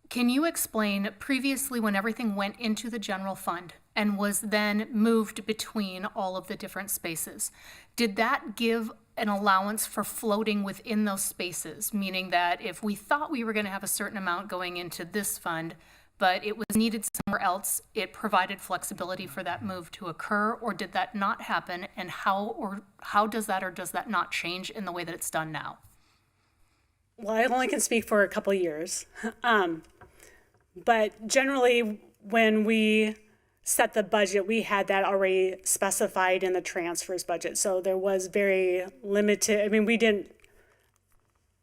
Can you explain previously when everything went into the general fund and was then moved between all of the different spaces, did that give an allowance for floating within those spaces? Meaning that if we thought we were going to have a certain amount going into this fund, but it was needed somewhere else, it provided flexibility for that move to occur, or did that not happen? And how does that or does that not change in the way that it's done now? Well, I only can speak for a couple of years. But generally, when we set the budget, we had that already specified in the transfers budget. So there was very limited, I mean, we didn't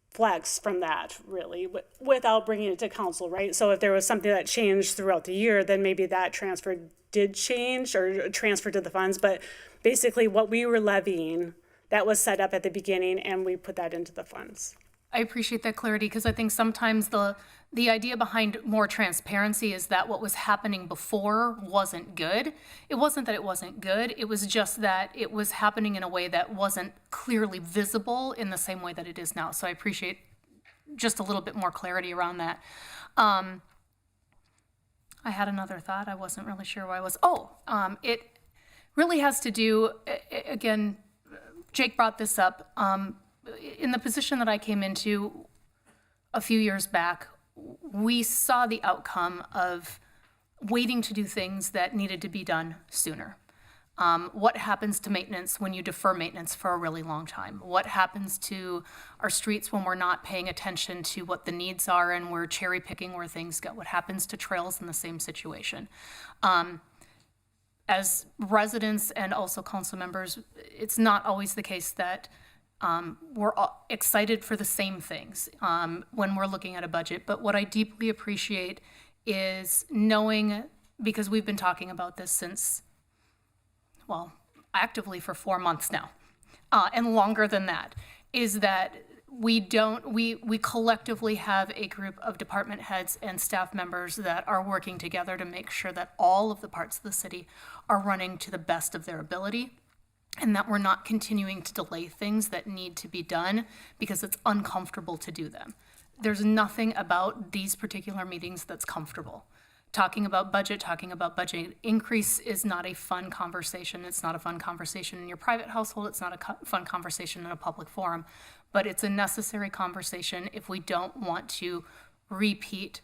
flex from that really without bringing it to council, right? So if there was something that changed throughout the year, then maybe that transfer did change or transfer to the funds. But basically what we were levying, that was set up at the beginning and we put that into the funds. I appreciate that clarity because I think sometimes the idea behind more transparency is that what was happening before wasn't good. It wasn't that it wasn't good. It was just that it was happening in a way that wasn't clearly visible in the same way that it is now. So I appreciate just a little bit more clarity around that. I had another thought. I wasn't really sure why I was. It really has to do, again, Jake brought this up. In the position that I came into a few years back, we saw the outcome of waiting to do things that needed to be done sooner. What happens to maintenance when you defer maintenance for a really long time? What happens to our streets when we're not paying attention to what the needs are and we're cherry picking where things go? What happens to trails in the same situation? As residents and also council members, it's not always the case that we're all excited for the same things when we're looking at a budget. But what I deeply appreciate is knowing, because we've been talking about this since, well, actively for 4 months now, and longer than that, is that we collectively have a group of department heads and staff members that are working together to make sure that all of the parts of the city are running to the best of their ability, and that we're not continuing to delay things that need to be done because it's uncomfortable to do them. There's nothing about these particular meetings that's comfortable. Talking about budget increase is not a fun conversation. It's not a fun conversation in your private household. It's not a fun conversation in a public forum, but it's a necessary conversation if we don't want to repeat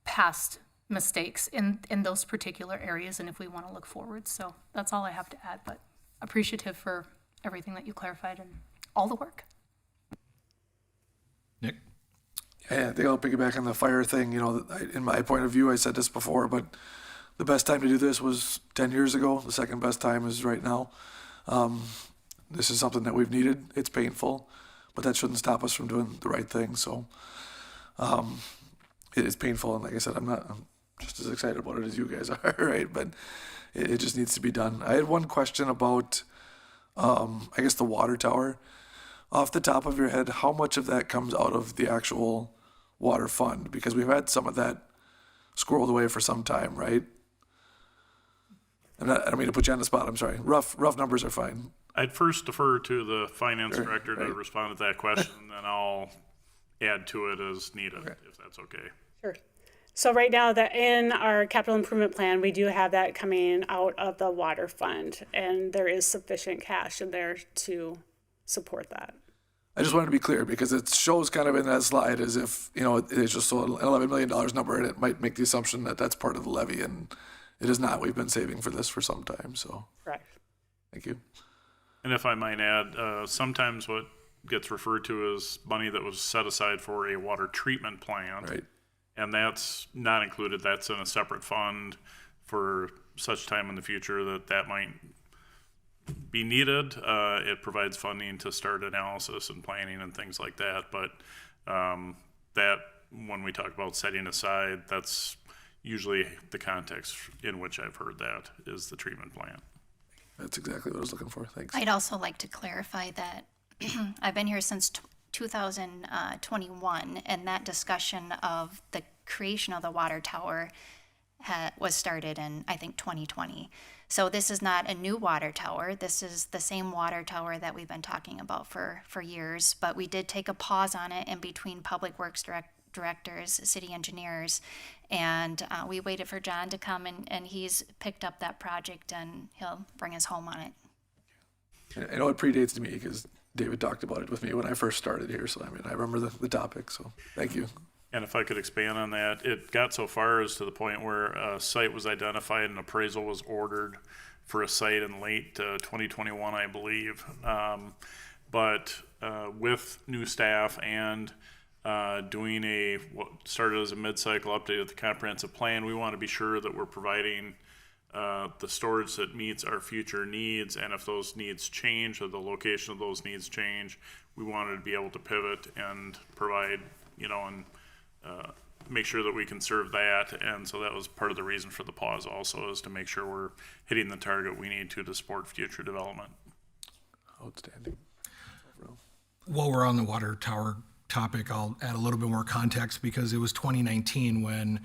past mistakes in those particular areas and if we want to look forward. So that's all I have to add, but appreciative for everything that you clarified and all the work. Nick? Yeah, I think I'll piggyback on the fire thing. You know, in my point of view, I said this before, but the best time to do this was 10 years ago. The second best time is right now. This is something that we've needed. It's painful, but that shouldn't stop us from doing the right thing. So it is painful. And like I said, I'm just as excited about it as you guys are, right? But it just needs to be done. I had one question about, I guess, the water tower. Off the top of your head, how much of that comes out of the actual water fund? Because we've had some of that squirreled away for some time, right? I don't mean to put you on the spot, I'm sorry. Rough numbers are fine. I'd first defer to the finance director to respond to that question, and then I'll add to it as needed, if that's okay. Sure. So right now, that in our capital improvement plan, we do have that coming out of the water fund, and there is sufficient cash in there to support that. I just wanted to be clear because it shows kind of in that slide as if, you know, it's just an $11 million number and it might make the assumption that that's part of the levy, and it is not. We've been saving for this for some time, so. Correct. Thank you. And if I might add, sometimes what gets referred to as money that was set aside for a water treatment plant. Right. And that's not included. That's in a separate fund for such time in the future that might be needed. It provides funding to start analysis and planning and things like that. But that, when we talk about setting aside, that's usually the context in which I've heard that is the treatment plant. That's exactly what I was looking for. Thanks. I'd also like to clarify that I've been here since 2021, and that discussion of the creation of the water tower was started in, I think, 2020. So this is not a new water tower. This is the same water tower that we've been talking about for years, but we did take a pause on it in between Public Works directors, city engineers, and we waited for John to come, and he's picked up that project, and he'll bring us home on it. I know it predates me because David talked about it with me when I first started here, so I mean, I remember the topic, so thank you. And if I could expand on that, it got so far as to the point where a site was identified and appraisal was ordered for a site in late 2021, I believe. But with new staff and doing what started as a mid-cycle update of the comprehensive plan, we want to be sure that we're providing the storage that meets our future needs, and if those needs change or the location of those needs change, we wanted to be able to pivot and provide, and make sure that we can serve that. And so that was part of the reason for the pause also, is to make sure we're hitting the target we need to support future development. Outstanding. While we're on the water tower topic, I'll add a little bit more context because it was 2019 when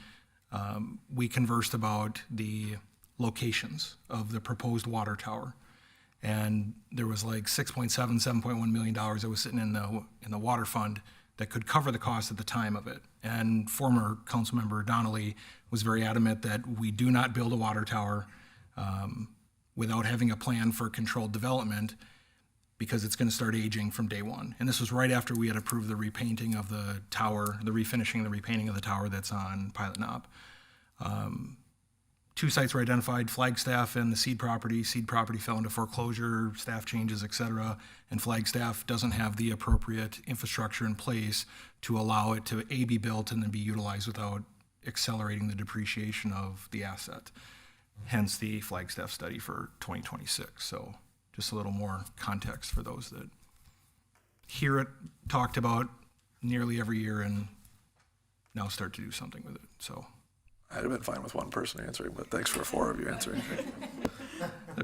we conversed about the locations of the proposed water tower. And there was like $7.1 million that was sitting in the water fund that could cover the cost at the time of it. And former Councilmember Donnelly was very adamant that we do not build a water tower without having a plan for controlled development, because it's going to start aging from day one. And this was right after we had approved the repainting of the tower, the refinishing, the repainting of the tower that's on Pilot Knob. 2 sites were identified, Flagstaff and the Seed property. Seed property fell into foreclosure, staff changes, et cetera, and Flagstaff doesn't have the appropriate infrastructure in place to allow it to be built and then be utilized without accelerating the depreciation of the asset. Hence the Flagstaff study for 2026. So just a little more context for those that hear it talked about nearly every year and now start to do something with it. So I'd have been fine with one person answering, but thanks for 4 of you answering.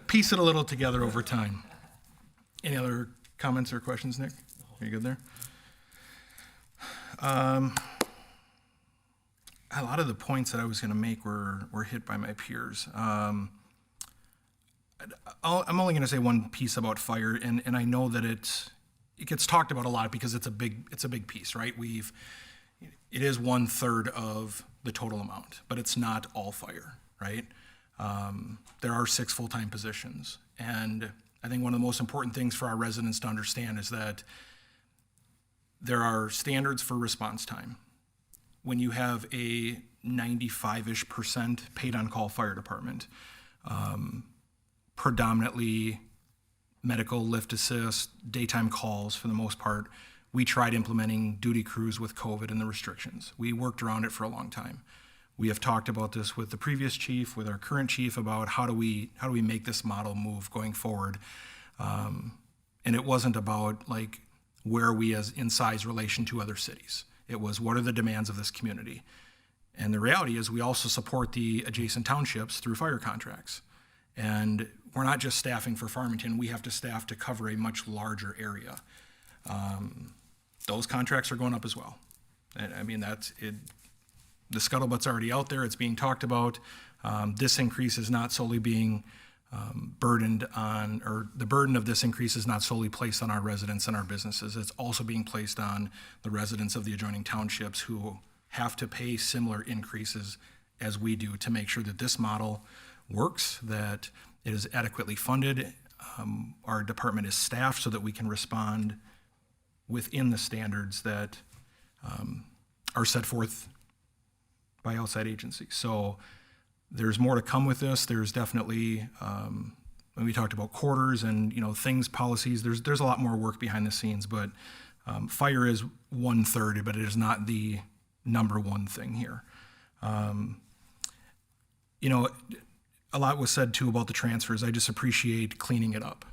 piece it a little together over time. Any other comments or questions, Nick? Are you good there? A lot of the points that I was going to make were hit by my peers. I'm only going to say one piece about fire, and I know that it gets talked about a lot because it's a big piece, right? It is 1/3 of the total amount, but it's not all fire, right? There are 6 full-time positions, and I think one of the most important things for our residents to understand is that there are standards for response time. When you have a 95-ish% paid-on-call fire department, predominantly medical, lift assist, daytime calls for the most part, we tried implementing duty crews with COVID and the restrictions. We worked around it for a long time. We have talked about this with the previous chief, with our current chief, about how do we make this model move going forward. And it wasn't about like where are we as in size relation to other cities. It was what are the demands of this community. And the reality is we also support the adjacent townships through fire contracts. And we're not just staffing for Farmington, we have to staff to cover a much larger area. Those contracts are going up as well. And I mean, that's it. The scuttlebutt's already out there, it's being talked about. This increase is not solely being burdened on, or the burden of this increase is not solely placed on our residents and our businesses. It's also being placed on the residents of the adjoining townships who have to pay similar increases as we do to make sure that this model works, that it is adequately funded. Our department is staffed so that we can respond within the standards that are set forth by outside agencies. So there's more to come with this. There's definitely, when we talked about quarters and things, policies, there's a lot more work behind the scenes, but fire is 1/3, but it is not the number one thing here. A lot was said too about the transfers. I just appreciate cleaning it up.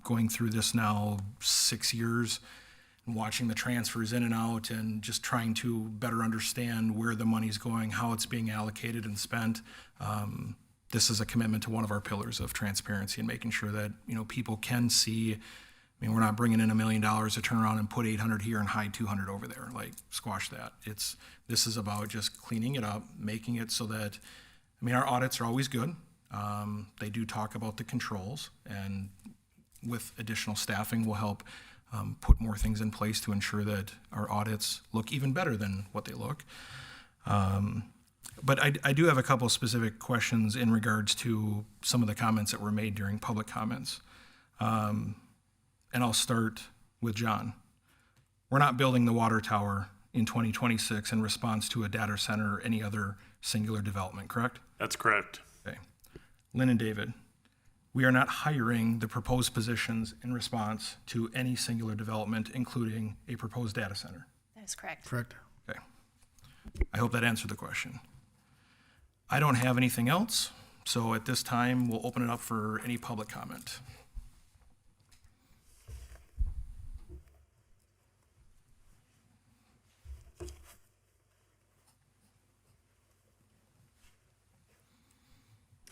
Going through this now 6 years and watching the transfers in and out and just trying to better understand where the money's going, how it's being allocated and spent. This is a commitment to one of our pillars of transparency and making sure that, people can see. I mean, we're not bringing in $1 million to turn around and put 800 here and hide 200 over there. Like, squash that. This is about just cleaning it up, making it so that, our audits are always good. They do talk about the controls, and with additional staffing will help put more things in place to ensure that our audits look even better than what they look. But I do have a couple specific questions in regards to some of the comments that were made during public comments. And I'll start with John. We're not building the water tower in 2026 in response to a data center or any other singular development, correct? That's correct. Okay. Lynn and David, we are not hiring the proposed positions in response to any singular development, including a proposed data center. That is correct. Correct. Okay. I hope that answered the question. I don't have anything else, so at this time, we'll open it up for any public comment.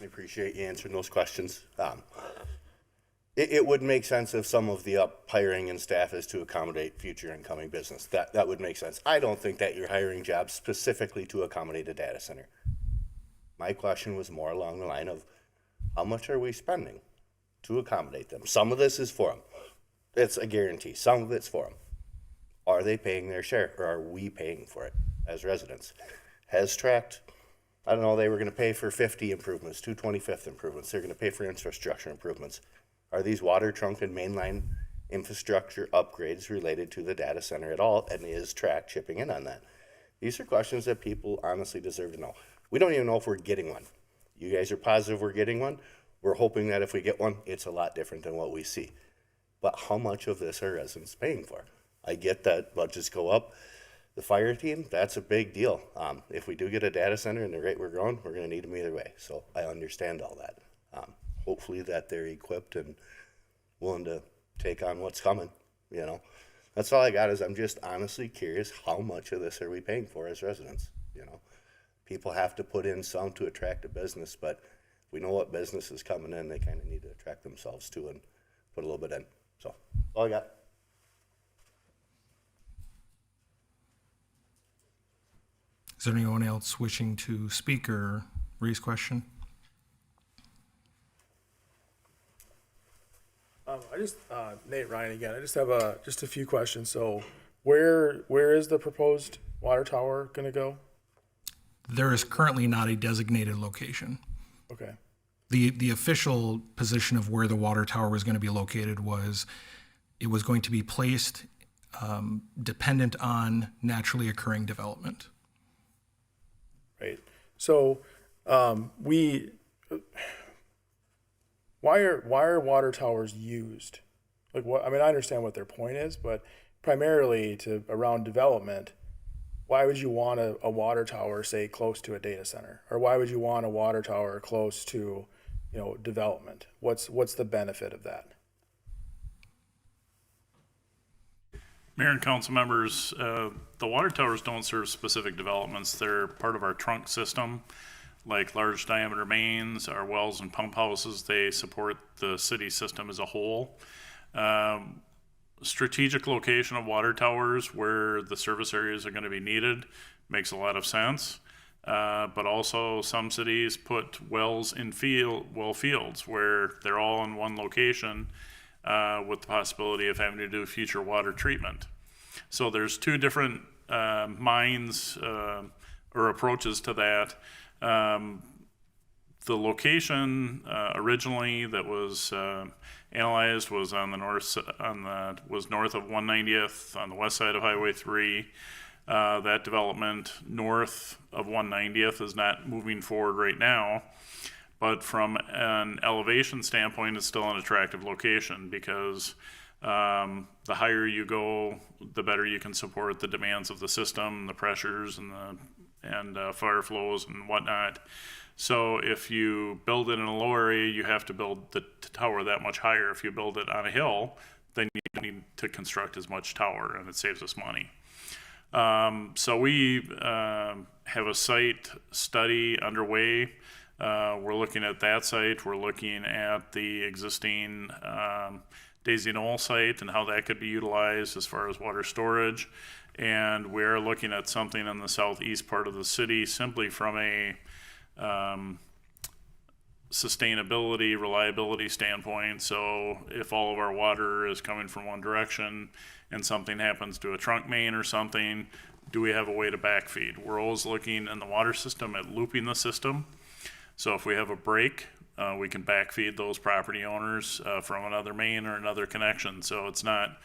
I appreciate you answering those questions. It would make sense if some of the hiring and staff is to accommodate future incoming business. That would make sense. I don't think that you're hiring jobs specifically to accommodate a data center. My question was more along the line of how much are we spending to accommodate them? Some of this is for them. It's a guarantee. Some of it's for them. Are they paying their share, or are we paying for it as residents? Has tracked, I don't know, they were going to pay for 50 improvements, 225th improvements. They're going to pay for infrastructure improvements. Are these water trunk and mainline infrastructure upgrades related to the data center at all? And is track chipping in on that? These are questions that people honestly deserve to know. We don't even know if we're getting one. You guys are positive we're getting one. We're hoping that if we get one, it's a lot different than what we see. But how much of this are residents paying for? I get that budgets go up. The fire team, that's a big deal. If we do get a data center and the rate we're growing, we're going to need them either way. So I understand all that. Hopefully that they're equipped and willing to take on what's coming, you know. That's all I got. Is I'm just honestly curious, how much of this are we paying for as residents, you know? People have to put in some to attract a business, but we know what business is coming in, they kind of need to attract themselves to and put a little bit in. So all I got. Is there anyone else wishing to speak or raise question? Nate Ryan again. I just have just a few questions. So where is the proposed water tower going to go? There is currently not a designated location. Okay. The official position of where the water tower was going to be located was it was going to be placed dependent on naturally occurring development. Right. So why are water towers used? Like what? I mean, I understand what their point is, but primarily around development. Why would you want a water tower, say, close to a data center? Or why would you want a water tower close to, development? What's the benefit of that? Mayor and council members, the water towers don't serve specific developments. They're part of our trunk system, like large diameter mains, our wells and pump houses. They support the city system as a whole. Strategic location of water towers where the service areas are going to be needed makes a lot of sense. But also some cities put wells in fields where they're all in one location with the possibility of having to do future water treatment. So there's two different minds or approaches to that. The location originally that was analyzed was on the north of 190th on the west side of Highway 3. That development north of 190th is not moving forward right now, but from an elevation standpoint, it's still an attractive location because the higher you go, the better you can support the demands of the system, the pressures and fire flows and whatnot. So if you build it in a low area, you have to build the tower that much higher. If you build it on a hill, then you don't need to construct as much tower, and it saves us money. So we have a site study underway. We're looking at that site. We're looking at the existing Daisy Knoll site and how that could be utilized as far as water storage. And we're looking at something in the southeast part of the city simply from a sustainability, reliability standpoint. So if all of our water is coming from one direction and something happens to a trunk main or something, do we have a way to backfeed? We're always looking in the water system at looping the system. So if we have a break, we can backfeed those property owners from another main or another connection. So it's not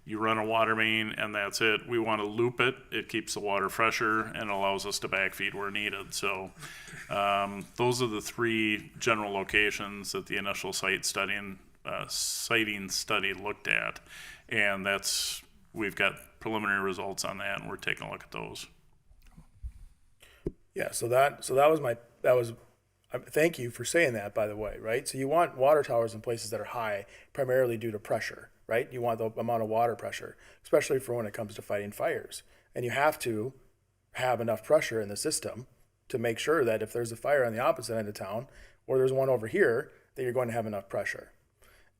you run a water main and that's it. We want to loop it. It keeps the water fresher and allows us to backfeed where needed. So those are the three general locations that the initial siting study looked at. And we've got preliminary results on that and we're taking a look at those. Yeah, so that was thank you for saying that, by the way, right? So you want water towers in places that are high, primarily due to pressure, right? You want the amount of water pressure, especially for when it comes to fighting fires. And you have to have enough pressure in the system to make sure that if there's a fire on the opposite end of town, or there's one over here, that you're going to have enough pressure.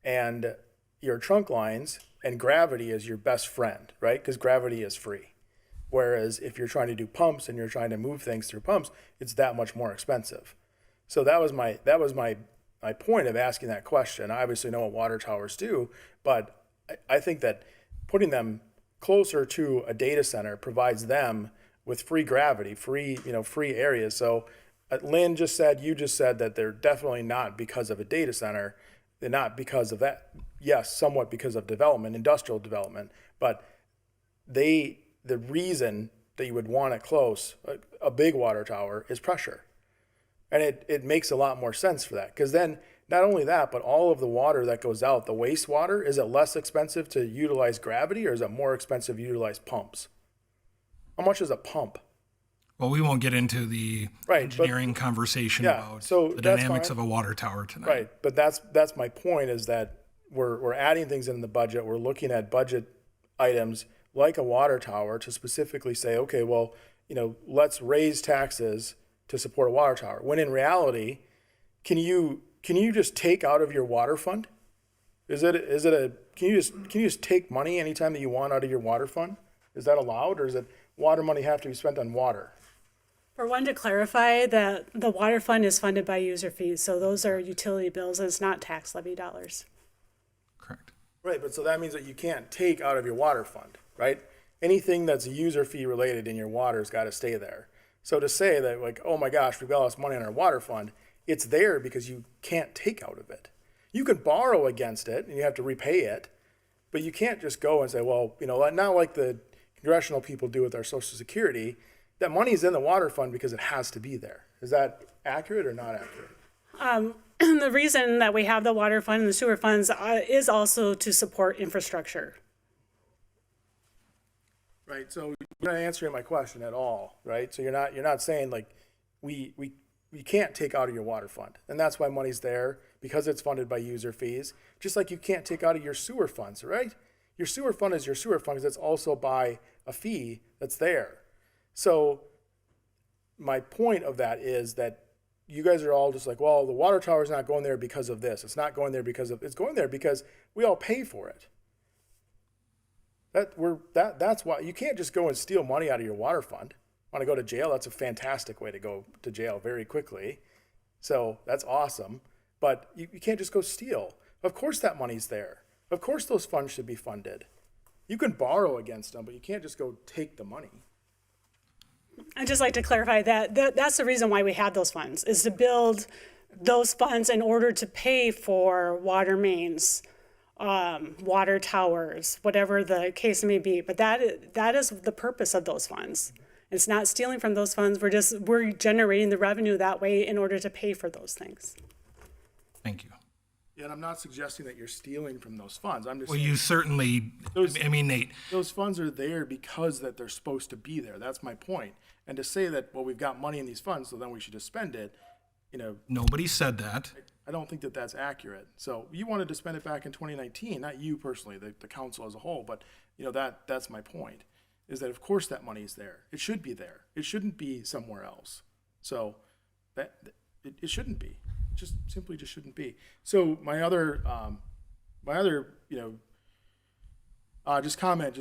And your trunk lines and gravity is your best friend, right? Because gravity is free. Whereas if you're trying to do pumps and you're trying to move things through pumps, it's that much more expensive. So that was my point of asking that question. I obviously know what water towers do, but I think that putting them closer to a data center provides them with free gravity, free areas. So Lynn just said, you just said that they're definitely not because of a data center. They're not because of that. Yes, somewhat because of development, industrial development, but the reason that you would want it close, a big water tower, is pressure. And it makes a lot more sense for that, because then not only that, but all of the water that goes out, the wastewater, is it less expensive to utilize gravity or is it more expensive to utilize pumps? How much is a pump? Well, we won't get into the engineering conversation about the dynamics of a water tower tonight. Right, but that's my point, is that we're adding things in the budget. We're looking at budget items like a water tower to specifically say, okay, well, let's raise taxes to support a water tower. When in reality, can you just take out of your water fund? Can you just take money anytime that you want out of your water fund? Is that allowed, or is it water money have to be spent on water? For one, to clarify, that the water fund is funded by user fees, so those are utility bills, and it's not tax levy dollars. Correct. Right, but so that means that you can't take out of your water fund, right? Anything that's user fee related in your water's got to stay there. So to say that, like, oh my gosh, we've got all this money in our water fund, it's there because you can't take out of it. You can borrow against it and you have to repay it, but you can't just go and say, well, not like the congressional people do with our Social Security, that money's in the water fund because it has to be there. Is that accurate or not accurate? The reason that we have the water fund and the sewer funds is also to support infrastructure. Right, so you're not answering my question at all, right? So you're not saying, like, we can't take out of your water fund, and that's why money's there, because it's funded by user fees. Just like you can't take out of your sewer funds, right? Your sewer fund is your sewer fund because it's also by a fee that's there. So my point of that is that you guys are all just like, well, the water tower's not going there because of this. It's not going there because of, it's going there because we all pay for it. That's why you can't just go and steal money out of your water fund. Want to go to jail? That's a fantastic way to go to jail very quickly. So that's awesome. But you can't just go steal. Of course that money's there. Of course those funds should be funded. You can borrow against them, but you can't just go take the money. I'd just like to clarify that's the reason why we had those funds, is to build those funds in order to pay for water mains, water towers, whatever the case may be. But that is the purpose of those funds. It's not stealing from those funds. We're generating the revenue that way in order to pay for those things. Thank you. Yeah, and I'm not suggesting that you're stealing from those funds. I'm just Well, saying you certainly, Nate. those funds are there because that they're supposed to be there. That's my point. And to say that, well, we've got money in these funds, so then we should just spend it, Nobody said that. I don't think that that's accurate. So you wanted to spend it back in 2019, not you personally, the council as a whole, but that's my point, is that of course that money's there. It should be there. It shouldn't be somewhere else. So it shouldn't be. Just simply just shouldn't be. So my other just comment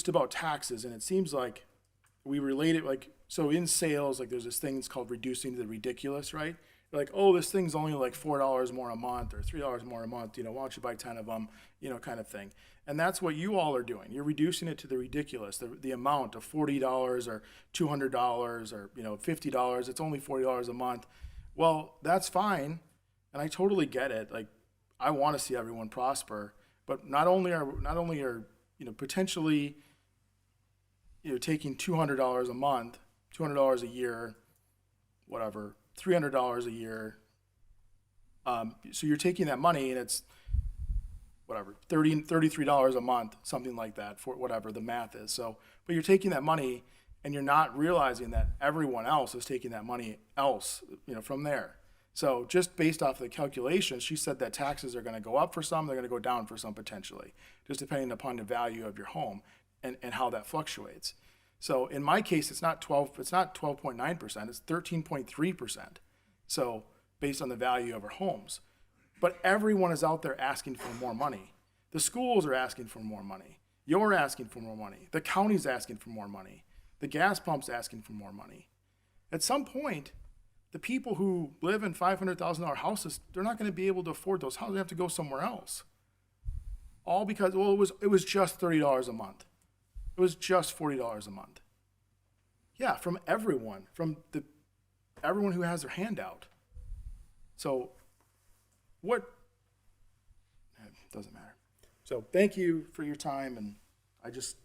about taxes, and it seems like we relate it, like, so in sales, like, there's this thing that's called reducing the ridiculous, right? You're like, oh, this thing's only like $4 more a month or $3 more a month, why don't you buy 10 of them, kind of thing. And that's what you all are doing. You're reducing it to the ridiculous, the amount of $40 or $200 or, $50. It's only $40 a month. Well, that's fine. And I totally get it. Like, I want to see everyone prosper, but not only are potentially, taking $200 a month, $200 a year, whatever, $300 a year. So you're taking that money and it's whatever, $33 a month, something like that, for whatever the math is. So, but you're taking that money and you're not realizing that everyone else is taking that money from there. So just based off of the calculations, she said that taxes are going to go up for some, they're going to go down for some potentially, just depending upon the value of your home and how that fluctuates. So in my case, it's not 12.9%, it's 13.3%. So based on the value of our homes. But everyone is out there asking for more money. The schools are asking for more money. You're asking for more money. The county's asking for more money. The gas pump's asking for more money. At some point, the people who live in $500,000 houses, they're not going to be able to afford those houses. They have to go somewhere else. All because, it was just $30 a month. It was just $40 a month. Yeah, from everyone, everyone who has their hand out. So it doesn't matter. So thank you for your time, and I just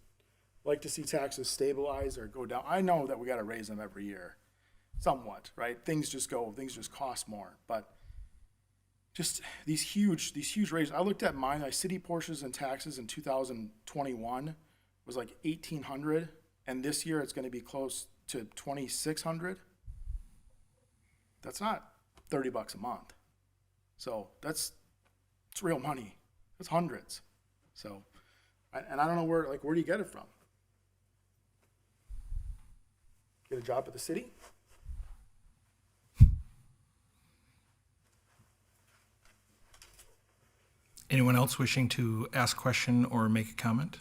like to see taxes stabilize or go down. I know that we got to raise them every year, somewhat, right? Things just cost more, but just these huge raises. I looked at my city portions and taxes in 2021 was like $1,800, and this year it's going to be close to $2,600. That's not $30 a month. So it's real money. It's hundreds. So, and I don't know where do you get it from? Get a job at the city? Anyone else wishing to ask a question or make a comment?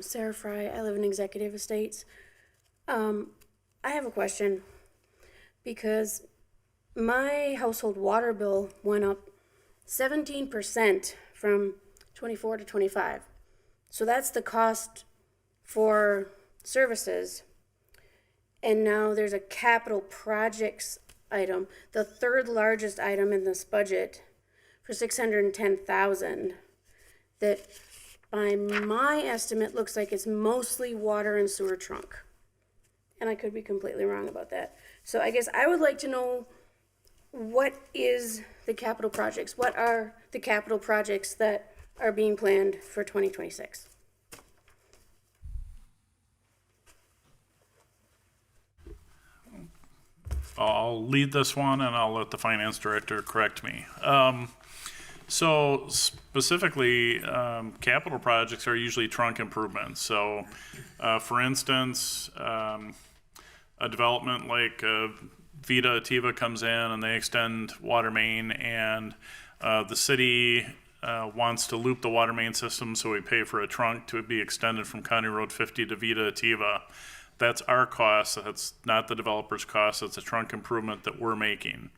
Sarah Fry, I live in Executive Estates. I have a question because my household water bill went up 17% from 24 to 25. So that's the cost for services. And now there's a capital projects item, the third largest item in this budget for $610,000 that by my estimate looks like it's mostly water and sewer trunk. And I could be completely wrong about that. So I guess I would like to know, what is the capital projects? What are the capital projects that are being planned for 2026? I'll lead this one and I'll let the finance director correct me. So specifically, capital projects are usually trunk improvements. So, for instance, a development like Vita Ativa comes in and they extend water main, and the city wants to loop the water main system, so we pay for a trunk to be extended from County Road 50 to Vita Ativa. That's our cost. That's not the developer's cost. It's a trunk improvement that we're making.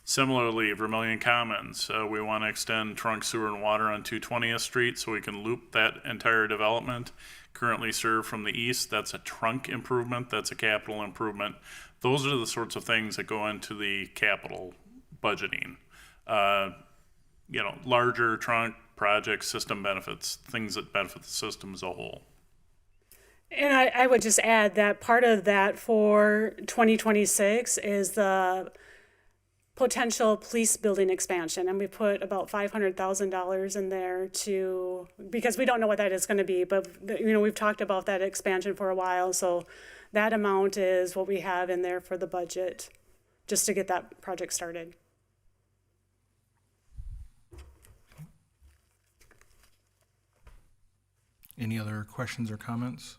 Similarly, Vermilion Commons, we want to extend trunk sewer and water on 220th Street so we can loop that entire development. Currently served from the east, that's a trunk improvement, that's a capital improvement. Those are the sorts of things that go into the capital budgeting. Larger trunk projects, system benefits, things that benefit the system as a whole. And I would just add that part of that for 2026 is the potential police building expansion, and we put about $500,000 in there because we don't know what that is going to be, but we've talked about that expansion for a while, so that amount is what we have in there for the budget, just to get that project started. Any other questions or comments?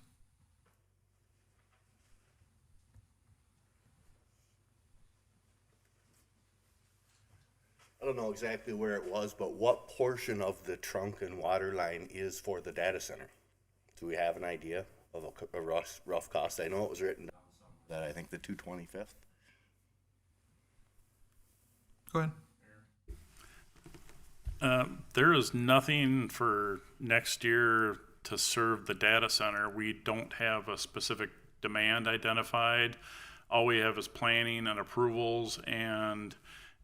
I don't know exactly where it was, but what portion of the trunk and water line is for the data center? Do we have an idea of a rough cost? I know it was written down that I think the 225th. Go ahead. There is nothing for next year to serve the data center. We don't have a specific demand identified. All we have is planning and approvals, and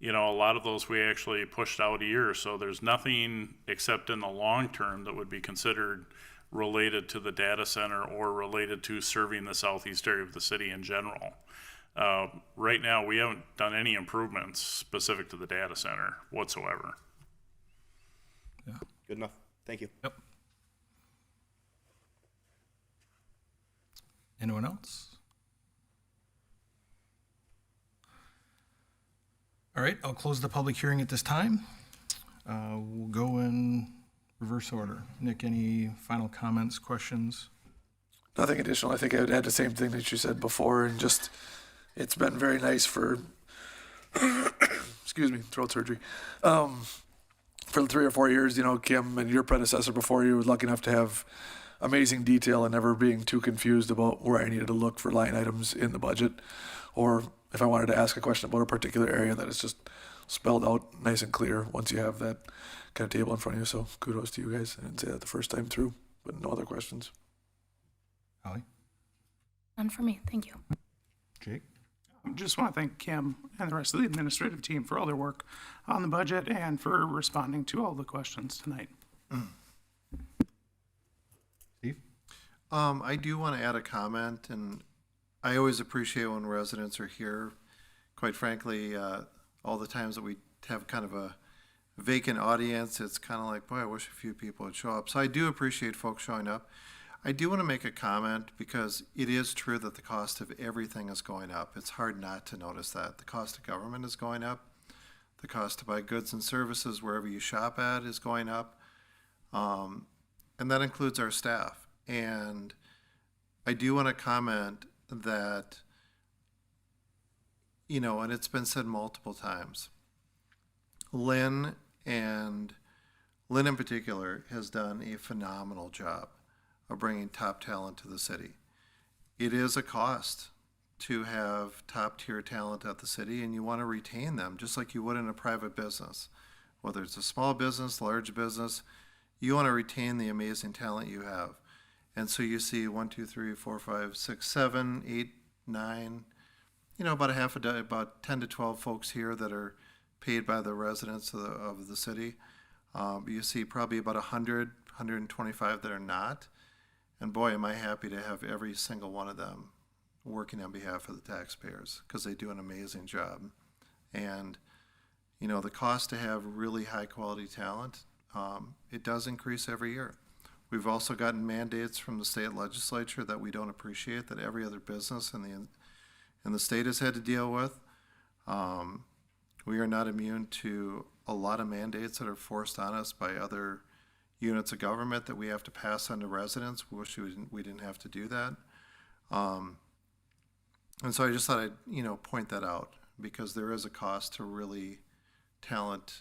a lot of those we actually pushed out a year. So there's nothing except in the long term that would be considered related to the data center or related to serving the southeast area of the city in general. Right now, we haven't done any improvements specific to the data center whatsoever. Yeah. Good enough. Thank you. Yep. Anyone else? All right, I'll close the public hearing at this time. We'll go in reverse order. Nick, any final comments, questions? Nothing additional. I think I would add the same thing that you said before, and just, it's been very nice for, excuse me, throat surgery. For 3 or 4 years, Kim and your predecessor before you were lucky enough to have amazing detail and never being too confused about where I needed to look for line items in the budget, or if I wanted to ask a question about a particular area, that it's just spelled out nice and clear once you have that kind of table in front of you. So kudos to you guys. I didn't say that the first time through, but no other questions. Holly? None for me, thank you. Jake? Just want to thank Kim and the rest of the administrative team for all their work on the budget and for responding to all the questions tonight. Steve? I do want to add a comment, and I always appreciate when residents are here. Quite frankly, all the times that we have kind of a vacant audience, it's kind of like, boy, I wish a few people would show up. So I do appreciate folks showing up. I do want to make a comment because it is true that the cost of everything is going up. It's hard not to notice that. The cost of government is going up. The cost to buy goods and services wherever you shop at is going up. And that includes our staff. And I do want to comment that, and it's been said multiple times, Lynn in particular has done a phenomenal job of bringing top talent to the city. It is a cost to have top tier talent at the city, and you want to retain them just like you would in a private business. Whether it's a small business, large business, you want to retain the amazing talent you have. And so you see 1, 2, 3, 4, 5, 6, 7, 8, 9, about 10 to 12 folks here that are paid by the residents of the city. You see probably about 100, 125 that are not. And boy, am I happy to have every single one of them working on behalf of the taxpayers, because they do an amazing job. And, the cost to have really high quality talent, it does increase every year. We've also gotten mandates from the state legislature that we don't appreciate, that every other business in the state has had to deal with. We are not immune to a lot of mandates that are forced on us by other units of government that we have to pass on to residents. We wish we didn't have to do that. And so I just thought I'd, point that out, because there is a cost to really talent.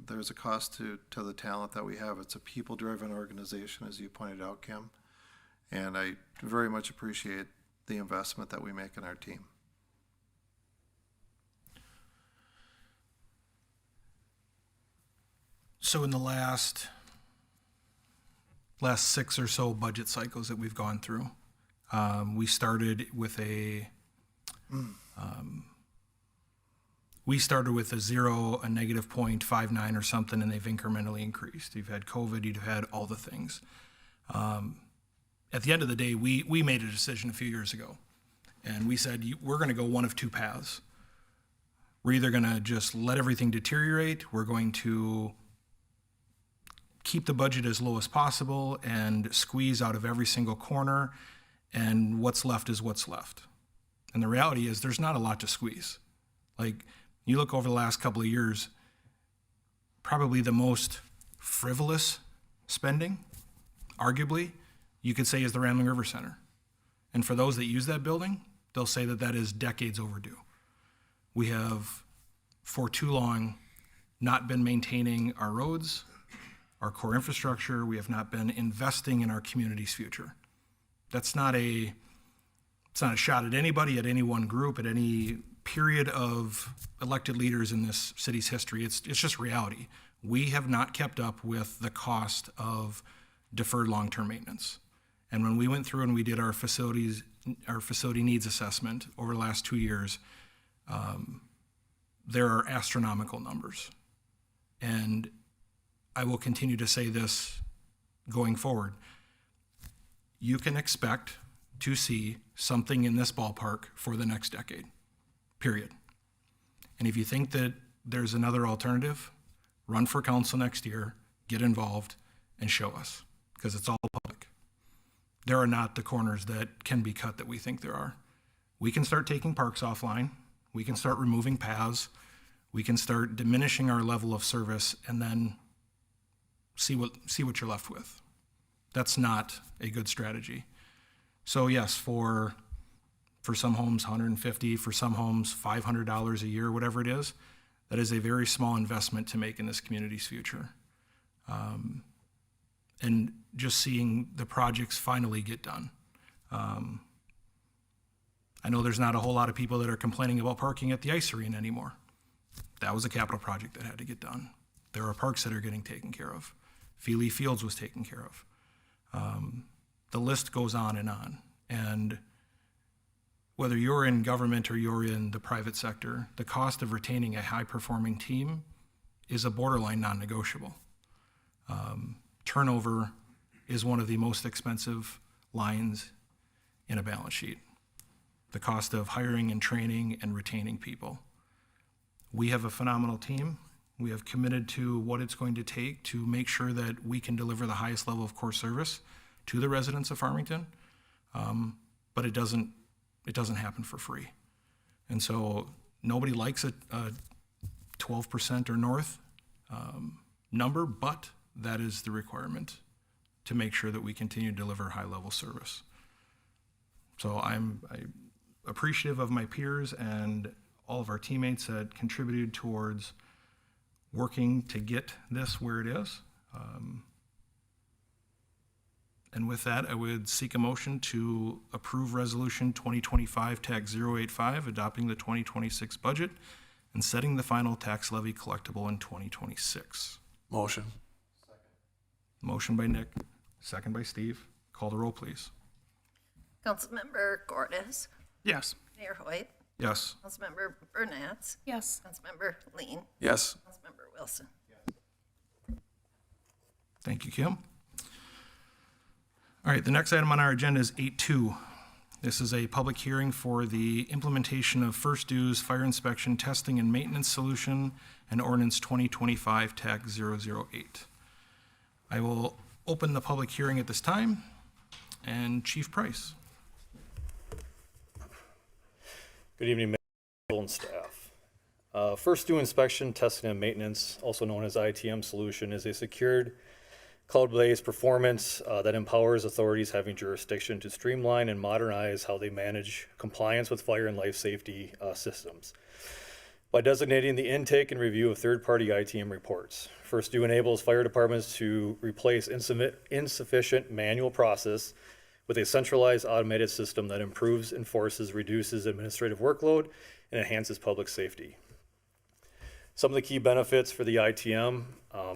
There's a cost to the talent that we have. It's a people-driven organization, as you pointed out, Kim. And I very much appreciate the investment that we make in our team. So in the last 6 or so budget cycles that we've gone through, we started with a 0, a negative 0.59 or something, and they've incrementally increased. You've had COVID, you've had all the things. At the end of the day, we made a decision a few years ago, and we said, we're going to go one of two paths. We're either going to just let everything deteriorate, we're going to keep the budget as low as possible and squeeze out of every single corner, and what's left is what's left. And the reality is there's not a lot to squeeze. Like, you look over the last couple of years, probably the most frivolous spending, arguably, you could say, is the Rambling River Center. And for those that use that building, they'll say that that is decades overdue. We have, for too long, not been maintaining our roads, our core infrastructure. We have not been investing in our community's future. It's not a shot at anybody, at any one group, at any period of elected leaders in this city's history. It's just reality. We have not kept up with the cost of deferred long-term maintenance. And when we went through and we did our facility needs assessment over the last 2 years, there are astronomical numbers. And I will continue to say this going forward. You can expect to see something in this ballpark for the next decade, period. And if you think that there's another alternative, run for council next year, get involved, and show us, because it's all public. There are not the corners that can be cut that we think there are. We can start taking parks offline. We can start removing paths. We can start diminishing our level of service, and then see what you're left with. That's not a good strategy. So yes, for some homes, $150, for some homes, $500 a year, whatever it is, that is a very small investment to make in this community's future. And just seeing the projects finally get done. I know there's not a whole lot of people that are complaining about parking at the ice arena anymore. That was a capital project that had to get done. There are parks that are getting taken care of. Feely Fields was taken care of. The list goes on. And whether you're in government or you're in the private sector, the cost of retaining a high-performing team is a borderline non-negotiable. Turnover is one of the most expensive lines in a balance sheet. The cost of hiring and training and retaining people. We have a phenomenal team. We have committed to what it's going to take to make sure that we can deliver the highest level of core service to the residents of Farmington. But it doesn't happen for free. And so nobody likes a 12% or north number, but that is the requirement to make sure that we continue to deliver high level service. So I'm appreciative of my peers and all of our teammates that contributed towards working to get this where it is. And with that, I would seek a motion to approve Resolution 2025-085, adopting the 2026 budget and setting the final tax levy collectible in 2026. Motion. Motion by Nick, second by Steve. Call the roll, please. Councilmember Cordes. Yes. Mayor Hoyt. Yes. Councilmember Burnett. Yes. Councilmember Lean. Yes. Councilmember Wilson. Thank you, Kim. All right, the next item on our agenda is 8.2. This is a public hearing for the implementation of first dues, fire inspection, testing, and maintenance solution, and ordinance 2025-008. I will open the public hearing at this time, and Chief Price. Good evening, Mayor and staff. First due inspection, testing, and maintenance, also known as ITM solution, is a secured cloud-based performance that empowers authorities having jurisdiction to streamline and modernize how they manage compliance with fire and life safety systems. By designating the intake and review of third-party ITM reports, First Due enables fire departments to replace insufficient manual process with a centralized automated system that improves, enforces, reduces administrative workload, and enhances public safety. Some of the key benefits for the ITM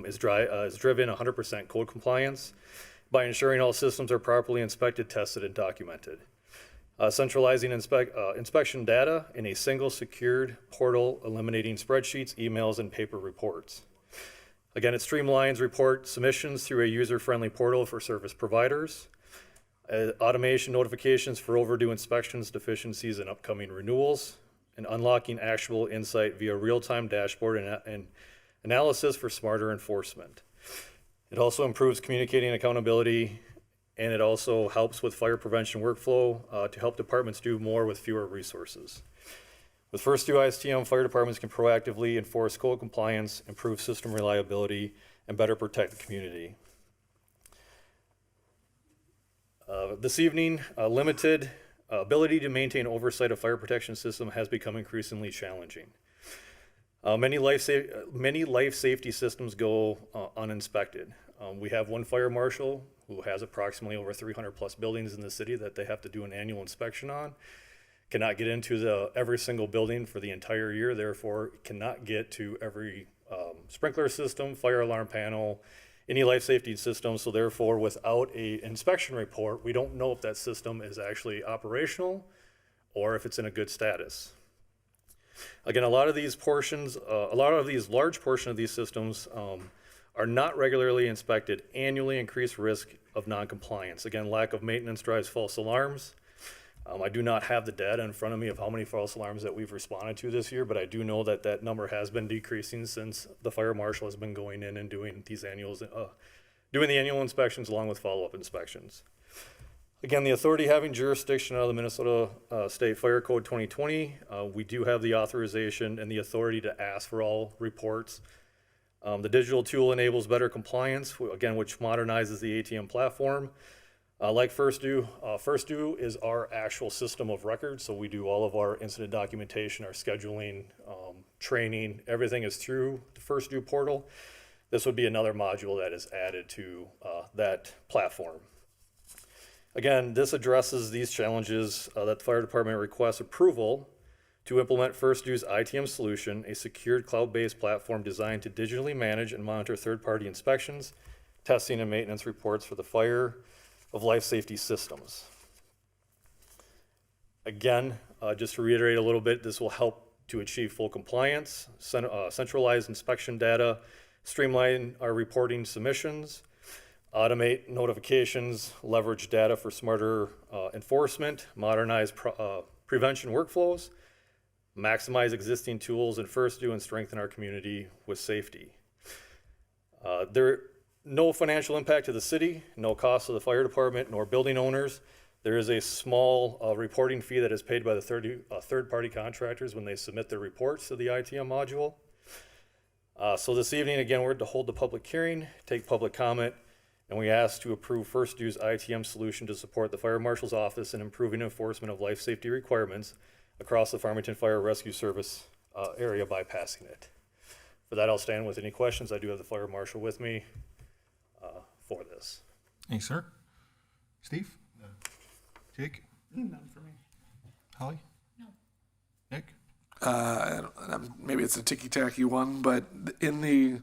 is driven 100% code compliance by ensuring all systems are properly inspected, tested, and documented. Centralizing inspection data in a single secured portal, eliminating spreadsheets, emails, and paper reports. Again, it streamlines report submissions through a user-friendly portal for service providers. Automation notifications for overdue inspections, deficiencies, and upcoming renewals. And unlocking actual insight via real-time dashboard and analysis for smarter enforcement. It also improves communicating accountability, and it also helps with fire prevention workflow to help departments do more with fewer resources. With First Due ITM, fire departments can proactively enforce code compliance, improve system reliability, and better protect the community. This evening, limited ability to maintain oversight of fire protection system has become increasingly challenging. Many life safety systems go uninspected. We have one fire marshal who has approximately over 300 plus buildings in the city that they have to do an annual inspection on. Cannot get into every single building for the entire year, therefore cannot get to every sprinkler system, fire alarm panel, any life safety system. So therefore, without a inspection report, we don't know if that system is actually operational or if it's in a good status. Again, a lot of these large portion of these systems are not regularly inspected, annually increase risk of non-compliance. Again, lack of maintenance drives false alarms. I do not have the data in front of me of how many false alarms that we've responded to this year, but I do know that that number has been decreasing since the fire marshal has been going in and doing these doing the annual inspections along with follow-up inspections. Again, the authority having jurisdiction out of the Minnesota State Fire Code 2020, we do have the authorization and the authority to ask for all reports. The digital tool enables better compliance, again, which modernizes the ATM platform. Like First Due is our actual system of record, so we do all of our incident documentation, our scheduling, training, everything is through the First Due portal. This would be another module that is added to that platform. Again, this addresses these challenges that the fire department requests approval to implement First Due's ITM solution, a secured cloud-based platform designed to digitally manage and monitor third-party inspections, testing, and maintenance reports for the fire of life safety systems. Again, just to reiterate a little bit, this will help to achieve full compliance, centralize inspection data, streamline our reporting submissions, automate notifications, leverage data for smarter enforcement, modernize prevention workflows, maximize existing tools in First Due, and strengthen our community with safety. No financial impact to the city, no cost to the fire department, nor building owners. There is a small reporting fee that is paid by the third-party contractors when they submit their reports to the ITM module. So this evening, again, we're to hold the public hearing, take public comment, and we ask to approve First Due's ITM solution to support the Fire Marshal's Office in improving enforcement of life safety requirements across the Farmington Fire Rescue Service area by passing it. For that, I'll stand with any questions. I do have the Fire Marshal with me for this. Thanks, sir. Steve? None. Jake? None for me. Holly? No. Nick? Maybe it's a ticky-tacky one, but in the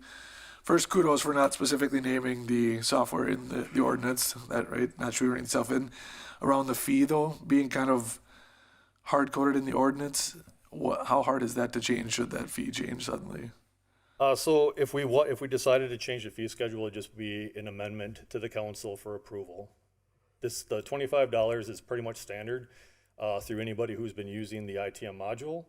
first, kudos for not specifically naming the software in the ordinance, that right, not sure itself in. Around the fee though, being kind of hard-coded in the ordinance, how hard is that to change should that fee change suddenly? So if we decided to change the fee schedule, it'd just be an amendment to the council for approval. The $25 is pretty much standard through anybody who's been using the ITM module.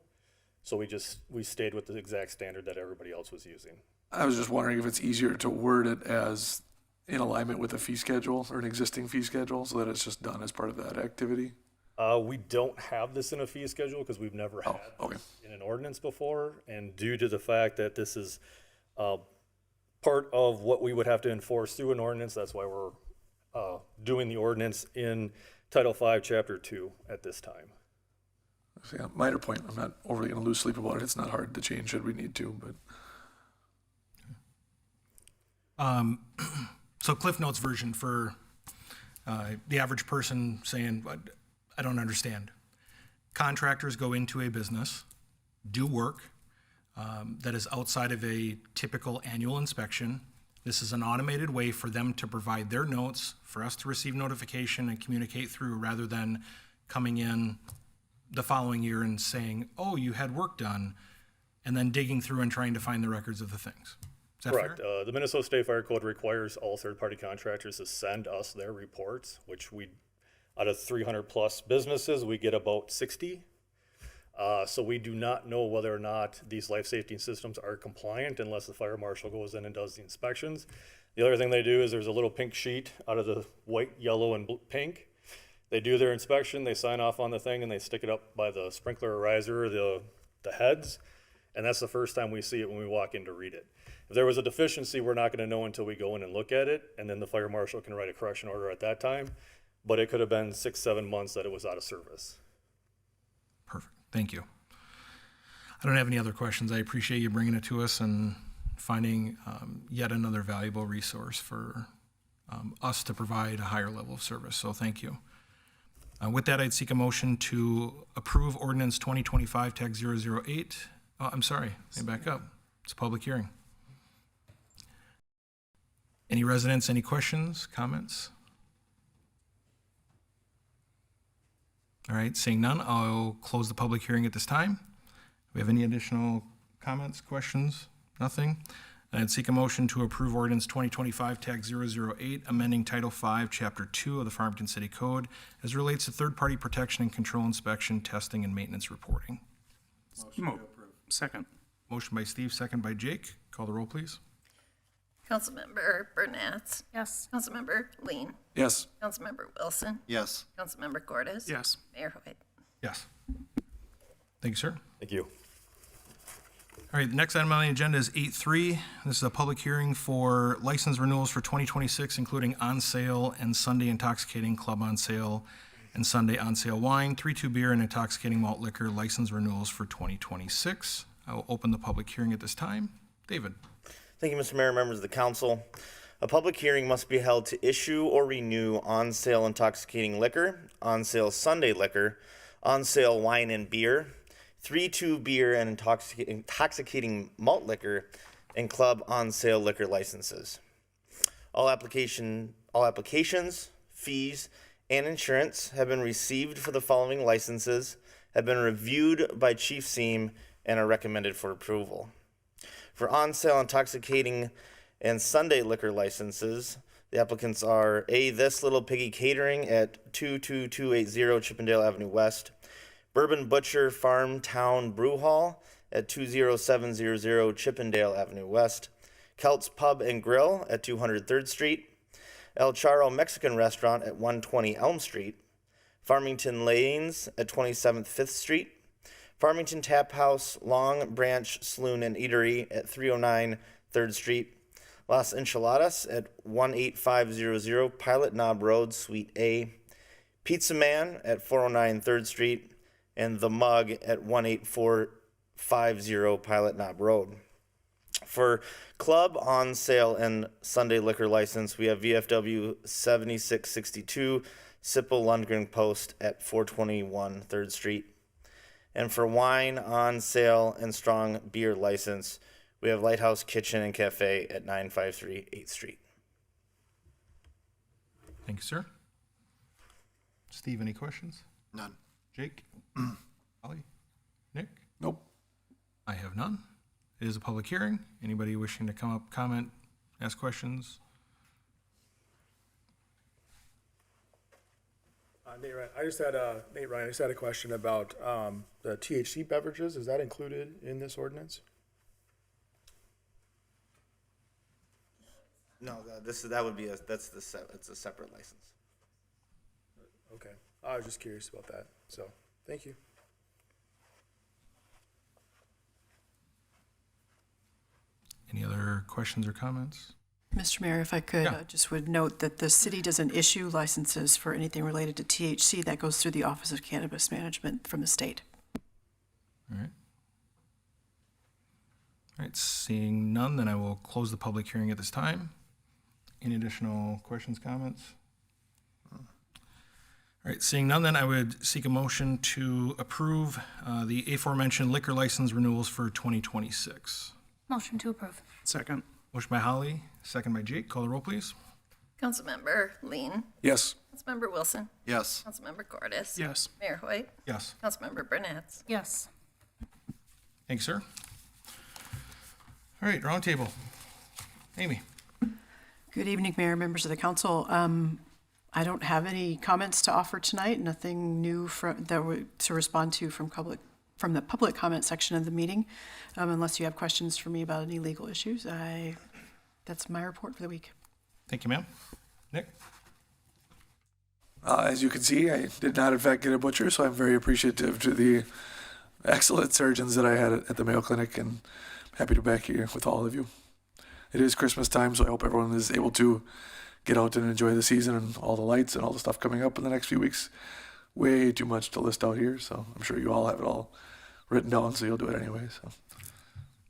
So we stayed with the exact standard that everybody else was using. I was just wondering if it's easier to word it as in alignment with a fee schedule or an existing fee schedule so that it's just done as part of that activity. We don't have this in a fee schedule because we've never had this in an ordinance before. And due to the fact that this is part of what we would have to enforce through an ordinance, that's why we're doing the ordinance in Title V, Chapter 2 at this time. So yeah, minor point. I'm not overly going to lose sleep about it. It's not hard to change should we need to, but. So Cliff Notes version for the average person saying, I don't understand. Contractors go into a business, do work that is outside of a typical annual inspection. This is an automated way for them to provide their notes, for us to receive notification and communicate through, rather than coming in the following year and saying, oh, you had work done, and then digging through and trying to find the records of the things. Is that Correct. fair? The Minnesota State Fire Code requires all third-party contractors to send us their reports, which out of 300 plus businesses, we get about 60. So we do not know whether or not these life safety systems are compliant unless the fire marshal goes in and does the inspections. The other thing they do is there's a little pink sheet out of the white, yellow, and pink. They do their inspection, they sign off on the thing, and they stick it up by the sprinkler riser or the heads. And that's the first time we see it when we walk in to read it. If there was a deficiency, we're not going to know until we go in and look at it, and then the fire marshal can write a correction order at that time. But it could have been 6-7 months that it was out of service. Perfect. Thank you. I don't have any other questions. I appreciate you bringing it to us and finding yet another valuable resource for us to provide a higher level of service. So thank you. With that, I'd seek a motion to approve ordinance 2025 tag 008. Oh, I'm sorry, let me back up. It's a public hearing. Any residents, any questions, comments? All right, seeing none, I'll close the public hearing at this time. Do we have any additional comments, questions? Nothing? I'd seek a motion to approve ordinance 2025 tag 008, amending Title 5, Chapter 2 of the Farmington City Code as relates to third-party protection and control inspection, testing, and maintenance reporting. Second. Motion by Steve, second by Jake. Call the roll, please. Councilmember Burnett. Yes. Councilmember Lean. Yes. Councilmember Wilson. Yes. Councilmember Cordes. Yes. Mayor Hoyt. Yes. Thank you, sir. Thank you. All right, the next item on the agenda is 8.3. This is a public hearing for license renewals for 2026, including on-sale and Sunday intoxicating club on sale and Sunday on-sale wine, 3-2 beer, and intoxicating malt liquor license renewals for 2026. I will open the public hearing at this time. David. Thank you, Mr. Mayor, members of the council. A public hearing must be held to issue or renew on-sale intoxicating liquor, on-sale Sunday liquor, on-sale wine and beer, 3-2 beer and intoxicating malt liquor, and club on-sale liquor licenses. All applications, fees, and insurance have been received for the following licenses, have been reviewed by Chief Seam, and are recommended for approval. For on-sale intoxicating and Sunday liquor licenses, the applicants are A. This Little Piggy Catering at 22280 Chippendale Avenue West, Bourbon Butcher Farm Town Brew Hall at 20700 Chippendale Avenue West, Kelt's Pub and Grill at 203rd Street, El Charro Mexican Restaurant at 120 Elm Street, Farmington Lanes at 27th 5th Street, Farmington Tap House, Long Branch Saloon and Eatery at 309 3rd Street, Las Enchiladas at 18500 Pilot Knob Road, Suite A, Pizza Man at 409 3rd Street, and The Mug at 18450 Pilot Knob Road. For club on sale and Sunday liquor license, we have VFW 7662 Sipple Lundgren Post at 421 3rd Street. And for wine on sale and strong beer license, we have Lighthouse Kitchen and Cafe at 953 8th Street. Thank you, sir. Steve, any questions? None. Jake? Holly? Nick? Nope. I have none. It is a public hearing. Anybody wishing to come up, comment, ask questions? Nate Ryan, I just had a question about the THC beverages. Is that included in this ordinance? No, it's a separate license. Okay, I was just curious about that. So, thank you. Any other questions or comments? Mr. Mayor, if I could, Yeah. just would note that the city doesn't issue licenses for anything related to THC. That goes through the Office of Cannabis Management from the state. All right. All right, seeing none, then I will close the public hearing at this time. Any additional questions, comments? All right, seeing none, then I would seek a motion to approve the aforementioned liquor license renewals for 2026. Motion to approve. Second. Motion by Holly, second by Jake. Call the roll, please. Councilmember Lean. Yes. Councilmember Wilson. Yes. Councilmember Cordes. Yes. Mayor Hoyt. Yes. Councilmember Burnett. Yes. Thank you, sir. All right, roundtable. Amy. Good evening, Mayor, members of the council. I don't have any comments to offer tonight. Nothing new to respond to from the public comment section of the meeting, unless you have questions for me about any legal issues. That's my report for the week. Thank you, ma'am. Nick? As you can see, I did not in fact get a butcher, so I'm very appreciative to the excellent surgeons that I had at the Mayo Clinic, and happy to be back here with all of you. It is Christmas time, so I hope everyone is able to get out and enjoy the season and all the lights and all the stuff coming up in the next few weeks. Way too much to list out here, so I'm sure you all have it all written down, so you'll do it anyway. So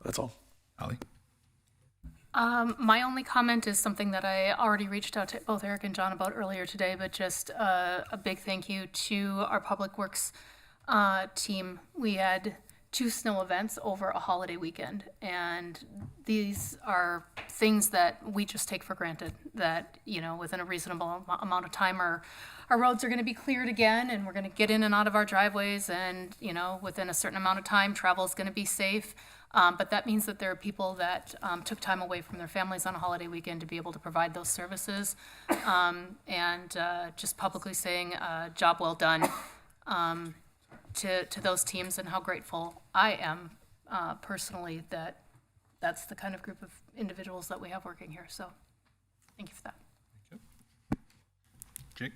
that's all. Holly? My only comment is something that I already reached out to both Eric and John about earlier today, but just a big thank you to our Public Works team. We had 2 snow events over a holiday weekend, and these are things that we just take for granted, that, you know, within a reasonable amount of time our roads are going to be cleared again, and we're going to get in and out of our driveways, and, you know, within a certain amount of time, travel is going to be safe. But that means that there are people that took time away from their families on a holiday weekend to be able to provide those services. And just publicly saying, job well done to those teams, and how grateful I am personally that that's the kind of group of individuals that we have working here. So thank you for that. Jake?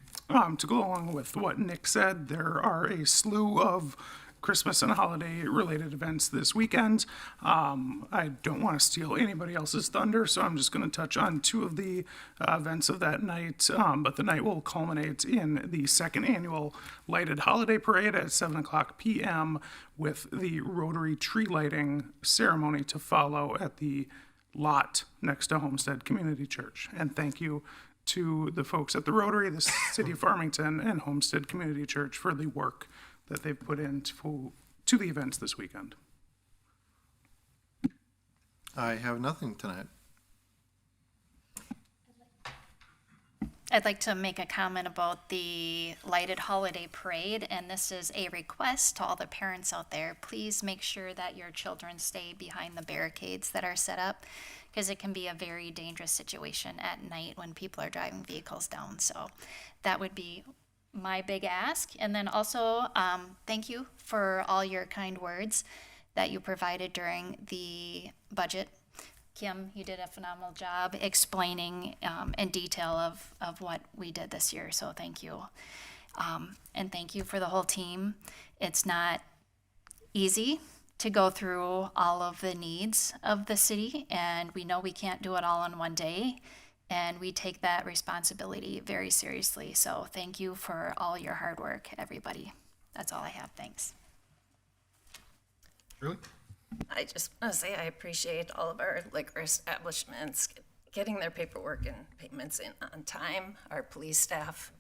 To go along with what Nick said, there are a slew of Christmas and holiday related events this weekend. I don't want to steal anybody else's thunder, so I'm just going to touch on 2 of the events of that night. But the night will culminate in the 2nd annual lighted holiday parade at 7:00 p.m. with the Rotary tree lighting ceremony to follow at the lot next to Homestead Community Church. And thank you to the folks at the Rotary, the City of Farmington, and Homestead Community Church for the work that they've put into the events this weekend. I have nothing tonight. I'd like to make a comment about the lighted holiday parade, and this is a request to all the parents out there. Please make sure that your children stay behind the barricades that are set up, because it can be a very dangerous situation at night when people are driving vehicles down. So that would be my big ask. And then also, thank you for all your kind words that you provided during the budget. Kim, you did a phenomenal job explaining in detail of what we did this year, so thank you. And thank you for the whole team. It's not easy to go through all of the needs of the city, and we know we can't do it all in one day, and we take that responsibility very seriously. So thank you for all your hard work, everybody. That's all I have. Thanks. Really? I just want to say I appreciate all of our liquor establishments getting their paperwork and payments in on time, our police staff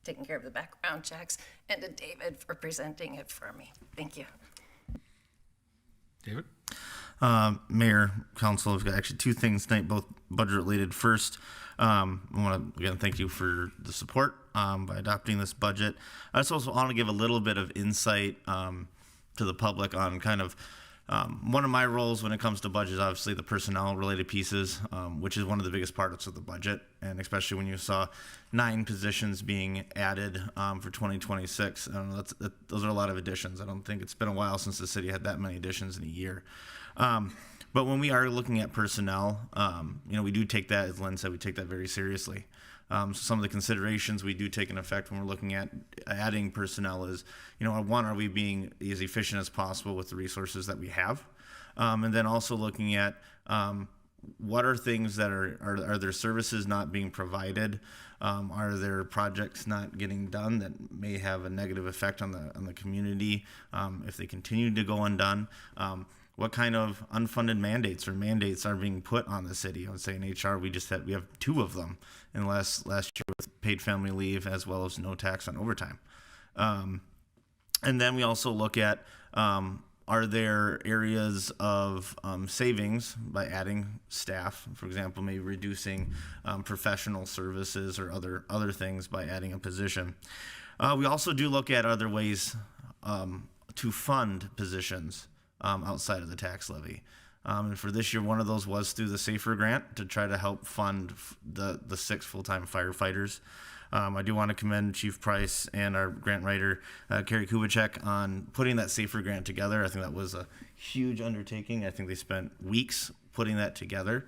taking care of the background checks, and to David for presenting it for me. Thank you. David? Mayor, Council, I've got actually 2 things tonight, both budget related. First, I want to again thank you for the support by adopting this budget. I just also want to give a little bit of insight to the public on kind of one of my roles when it comes to budget is obviously the personnel related pieces, which is one of the biggest parts of the budget, and especially when you saw 9 positions being added for 2026. I don't know, those are a lot of additions. I don't think it's been a while since the city had that many additions in a year. But when we are looking at personnel, we do take that, as Lynn said, we take that very seriously. So some of the considerations we do take in effect when we're looking at adding personnel is, one, are we being as efficient as possible with the resources that we have? And then also looking at what are things that are there services not being provided? Are there projects not getting done that may have a negative effect on the community if they continue to go undone? What kind of unfunded mandates are being put on the city? I would say in HR we have 2 of them in the last year with paid family leave as well as no tax on overtime. And then we also look at are there areas of savings by adding staff, for example, maybe reducing professional services or other things by adding a position. We also do look at other ways to fund positions outside of the tax levy. And for this year, one of those was through the SAFER grant to try to help fund the 6 full-time firefighters. I do want to commend Chief Price and our grant writer, Carrie Kubicek, on putting that SAFER grant together. I think that was a huge undertaking. I think they spent weeks putting that together.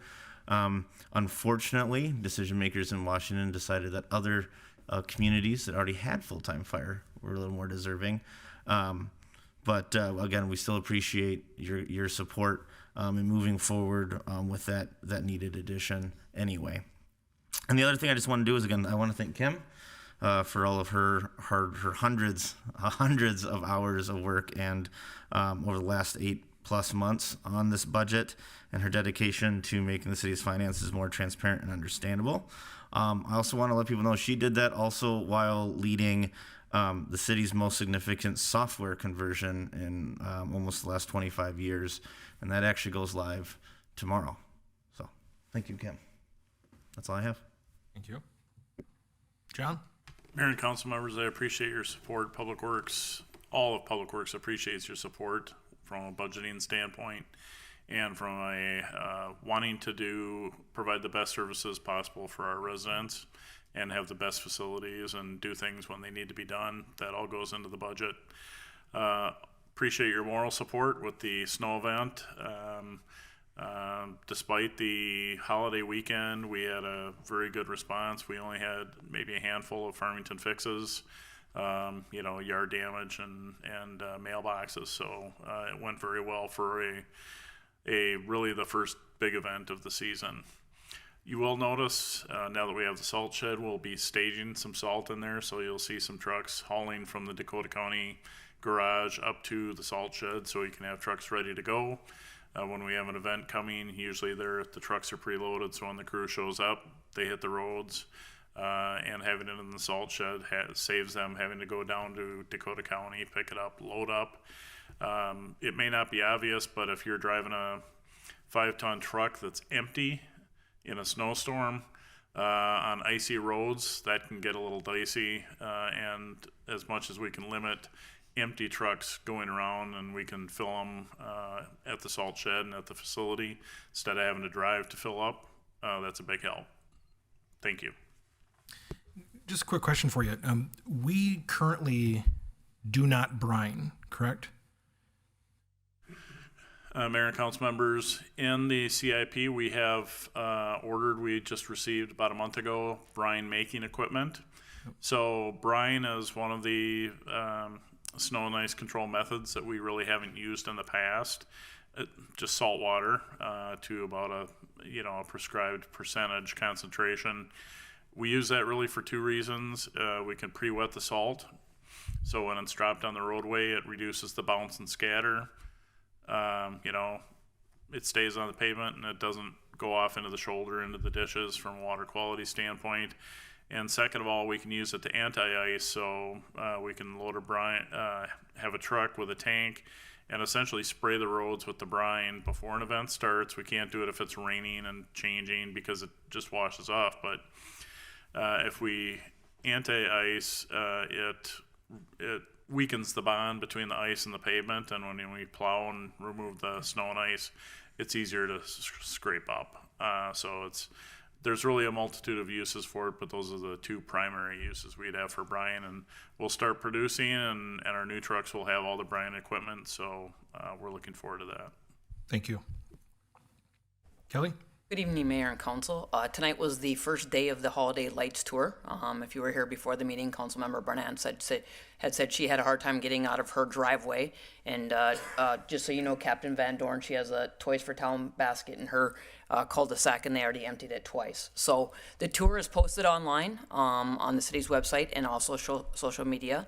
Unfortunately, decision makers in Washington decided that other communities that already had full-time fire were a little more deserving. But again, we still appreciate your support in moving forward with that needed addition anyway. And the other thing I just want to do is, again, I want to thank Kim for all of her hundreds of hours of work and over the last plus months on this budget and her dedication to making the city's finances more transparent and understandable. I also want to let people know she did that also while leading the city's most significant software conversion in almost the last 25 years, and that actually goes live tomorrow. So, thank you, Kim. That's all I have. Thank you. John? Mayor and council members, I appreciate your support. Public Works, all of Public Works appreciates your support from a budgeting standpoint and from a wanting to provide the best services possible for our residents and have the best facilities and do things when they need to be done. That all goes into the budget. Appreciate your moral support with the snow event. Despite the holiday weekend, we had a very good response. We only had maybe a handful of Farmington fixes, yard damage and mailboxes. So it went very well for a really the first big event of the season. You will notice now that we have the salt shed, we'll be staging some salt in there. So you'll see some trucks hauling from the Dakota County garage up to the salt shed so you can have trucks ready to go. When we have an event coming, usually the trucks are preloaded, so when the crew shows up, they hit the roads, and having it in the salt shed saves them having to go down to Dakota County, pick it up, load up. It may not be obvious, but if you're driving a 5-ton truck that's empty in a snowstorm on icy roads, that can get a little dicey, and as much as we can limit empty trucks going around and we can fill them at the salt shed and at the facility instead of having to drive to fill up, that's a big help. Thank you. Just a quick question for you. We currently do not brine, correct? Mayor and council members, in the CIP we have we just received about a month ago brine making equipment. So brine is one of the snow and ice control methods that we really haven't used in the past. Just salt water to about a prescribed percentage concentration. We use that really for two reasons. We can pre-wet the salt, so when it's dropped on the roadway, it reduces the bounce and scatter. It stays on the pavement and it doesn't go off into the shoulder, into the dishes from a water quality standpoint. And second of all, we can use it to anti-ice, so we can load a brine, have a truck with a tank, and essentially spray the roads with the brine before an event starts. We can't do it if it's raining and changing because it just washes off. But if we anti-ice, it weakens the bond between the ice and the pavement, and when we plow and remove the snow and ice, it's easier to scrape up. There's really a multitude of uses for it, but those are the two primary uses we'd have for brine, and we'll start producing, and our new trucks will have all the brine equipment, so we're looking forward to that. Thank you. Kelly? Good evening, Mayor and Council. Tonight was the first day of the Holiday Lights Tour. If you were here before the meeting, Councilmember Burnett had said she had a hard time getting out of her driveway. And just so you know, Captain Van Dorn, she has a Toys for Town basket in her cul-de-sac, and they already emptied it twice. So the tour is posted online on the city's website and also social media.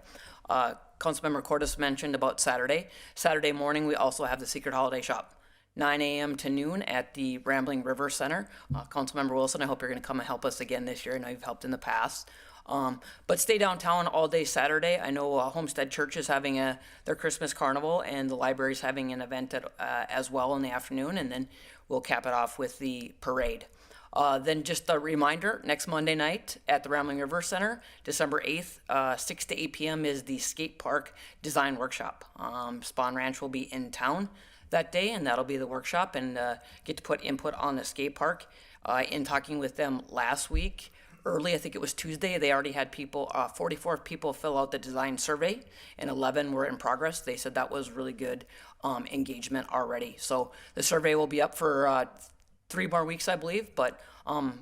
Councilmember Cordes mentioned about Saturday. Saturday morning, we also have the Secret Holiday Shop. 9 a.m. to noon at the Rambling River Center. Councilmember Wilson, I hope you're going to come and help us again this year. I know you've helped in the past. But stay downtown all day Saturday. I know Homestead Church is having their Christmas carnival, and the library's having an event as well in the afternoon, and then we'll cap it off with the parade. Then just a reminder, next Monday night at the Rambling River Center, December 8th, 6 to 8 p.m. is the skate park design workshop. Spawn Ranch will be in town that day, and that'll be the workshop, and get to put input on the skate park. In talking with them last week, early, I think it was Tuesday, they already had 44 people fill out the design survey, and 11 were in progress. They said that was really good engagement already. So the survey will be up for 3 more weeks, I believe, but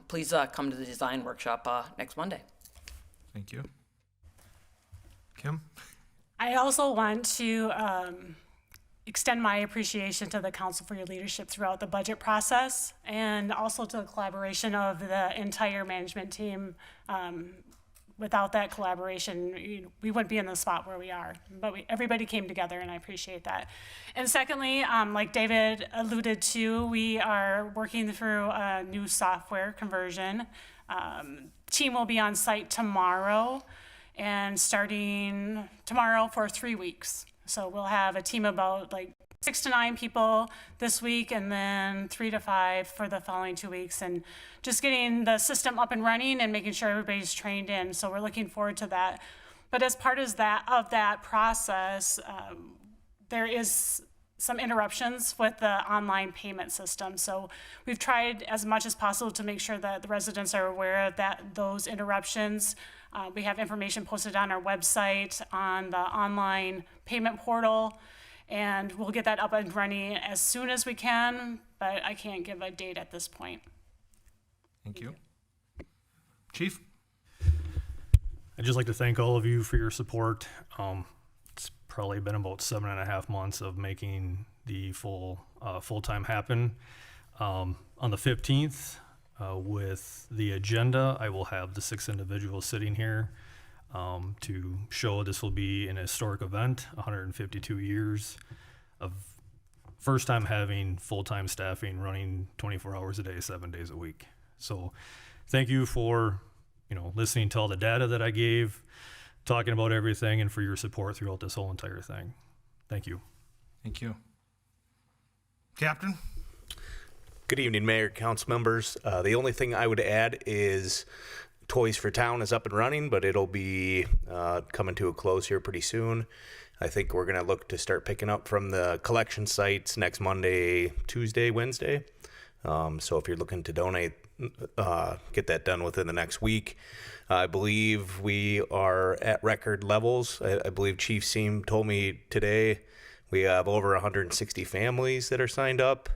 please come to the design workshop next Monday. Thank you. Kim? I also want to extend my appreciation to the council for your leadership throughout the budget process, and also to the collaboration of the entire management team. without that collaboration, we wouldn't be in the spot where we are. But everybody came together, and I appreciate that. And secondly, like David alluded to, we are working through a new software conversion. Team will be on site tomorrow, and starting tomorrow for 3 weeks. So we'll have a team of about like 6 to 9 people this week, and then 3 to 5 for the following 2 weeks, and just getting the system up and running and making sure everybody's trained in. So we're looking forward to that. But as part of that process, there is some interruptions with the online payment system. So we've tried as much as possible to make sure that the residents are aware of those interruptions. We have information posted on our website, on the online payment portal, and we'll get that up and running as soon as we can, but I can't give a date at this point. Thank you. Chief? I'd just like to thank all of you for your support. It's probably been about 7.5 months of making the full-time happen. On the 15th, with the agenda, I will have the 6 individuals sitting here to show this will be an historic event, 152 years of first time having full-time staffing running 24 hours a day, 7 days a week. So thank you for, listening to all the data that I gave, talking about everything, and for your support throughout this whole entire thing. Thank you. Thank you. Captain? Good evening, Mayor, council members. The only thing I would add is Toys for Town is up and running, but it'll be coming to a close here pretty soon. I think we're going to look to start picking up from the collection sites next Monday, Tuesday, Wednesday. So if you're looking to donate, get that done within the next week. I believe we are at record levels. I believe Chief Seam told me today we have over 160 families that are signed up,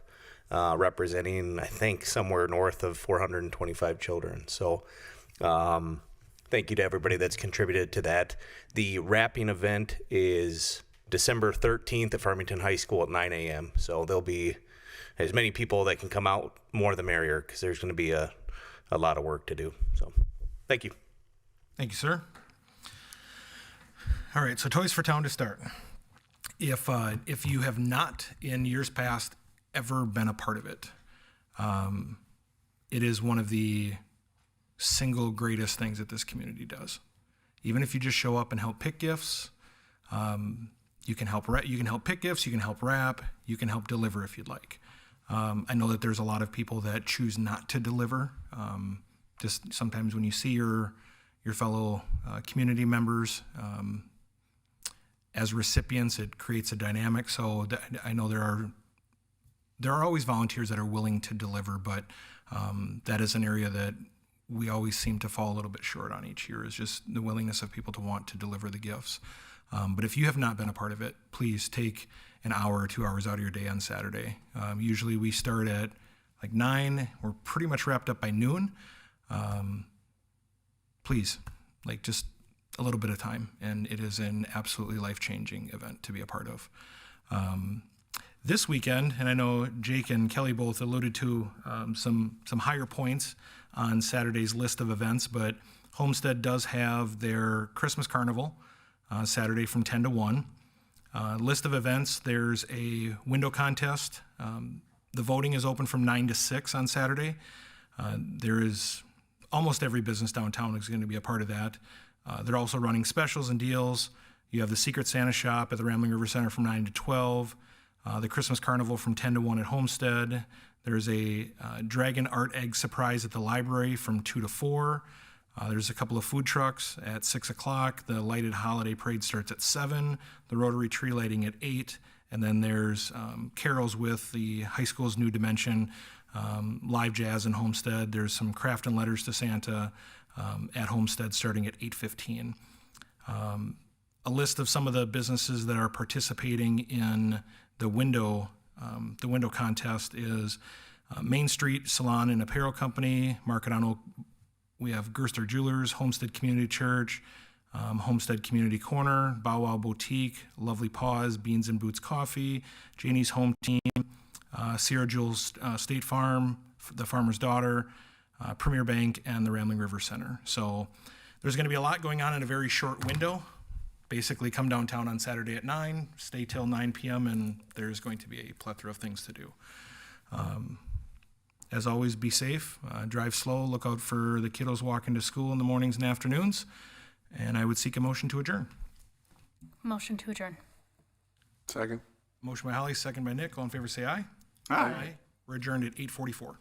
representing, I think, somewhere north of 425 children. So thank you to everybody that's contributed to that. The wrapping event is December 13th at Farmington High School at 9 a.m. So there'll be as many people that can come out, more the merrier, because there's going to be a lot of work to do. So thank you. Thank you, sir. All right, so Toys for Town to start. If you have not in years past ever been a part of it, it is one of the single greatest things that this community does. Even if you just show up and help pick gifts, you can help pick gifts, you can help wrap, you can help deliver if you'd like. I know that there's a lot of people that choose not to deliver. Just sometimes when you see your fellow community members as recipients, it creates a dynamic. So I know there are always volunteers that are willing to deliver, but that is an area that we always seem to fall a little bit short on each year, is just the willingness of people to want to deliver the gifts. But if you have not been a part of it, please take an hour or 2 hours out of your day on Saturday. Usually we start at like 9. We're pretty much wrapped up by noon. Please, just a little bit of time, and it is an absolutely life-changing event to be a part of. This weekend, and I know Jake and Kelly both alluded to some higher points on Saturday's list of events, but Homestead does have their Christmas Carnival Saturday from 10 to 1. List of events, there's a window contest. The voting is open from 9 to 6 on Saturday. There is almost every business downtown is going to be a part of that. They're also running specials and deals. You have the Secret Santa shop at the Rambling River Center from 9 to 12. The Christmas Carnival from 10 to 1 at Homestead. There's a Dragon Art Egg Surprise at the library from 2 to 4. There's a couple of food trucks at 6 o'clock. The lighted holiday parade starts at 7. The Rotary tree lighting at 8. And then there's carols with the high school's New Dimension, live jazz in Homestead. There's some craft and letters to Santa at Homestead starting at 8:15. A list of some of the businesses that are participating in the window contest is Main Street Salon and Apparel Company, Market on Oak. We have Gerster Jewelers, Homestead Community Church, Homestead Community Corner, Bow Wow Boutique, Lovely Paws, Beans and Boots Coffee, Janie's Home Team, Sierra Jewels State Farm, The Farmer's Daughter, Premier Bank, and the Rambling River Center. So There's going to be a lot going on in a very short window. Basically, come downtown on Saturday at 9, stay till 9 p.m., and there's going to be a plethora of things to do. As always, be safe, drive slow, look out for the kiddos walking to school in the mornings and afternoons, and I would seek a motion to adjourn. Motion to adjourn. Second. Motion by Holly, second by Nick. All in favor say aye. Aye. We're adjourned at 8:44.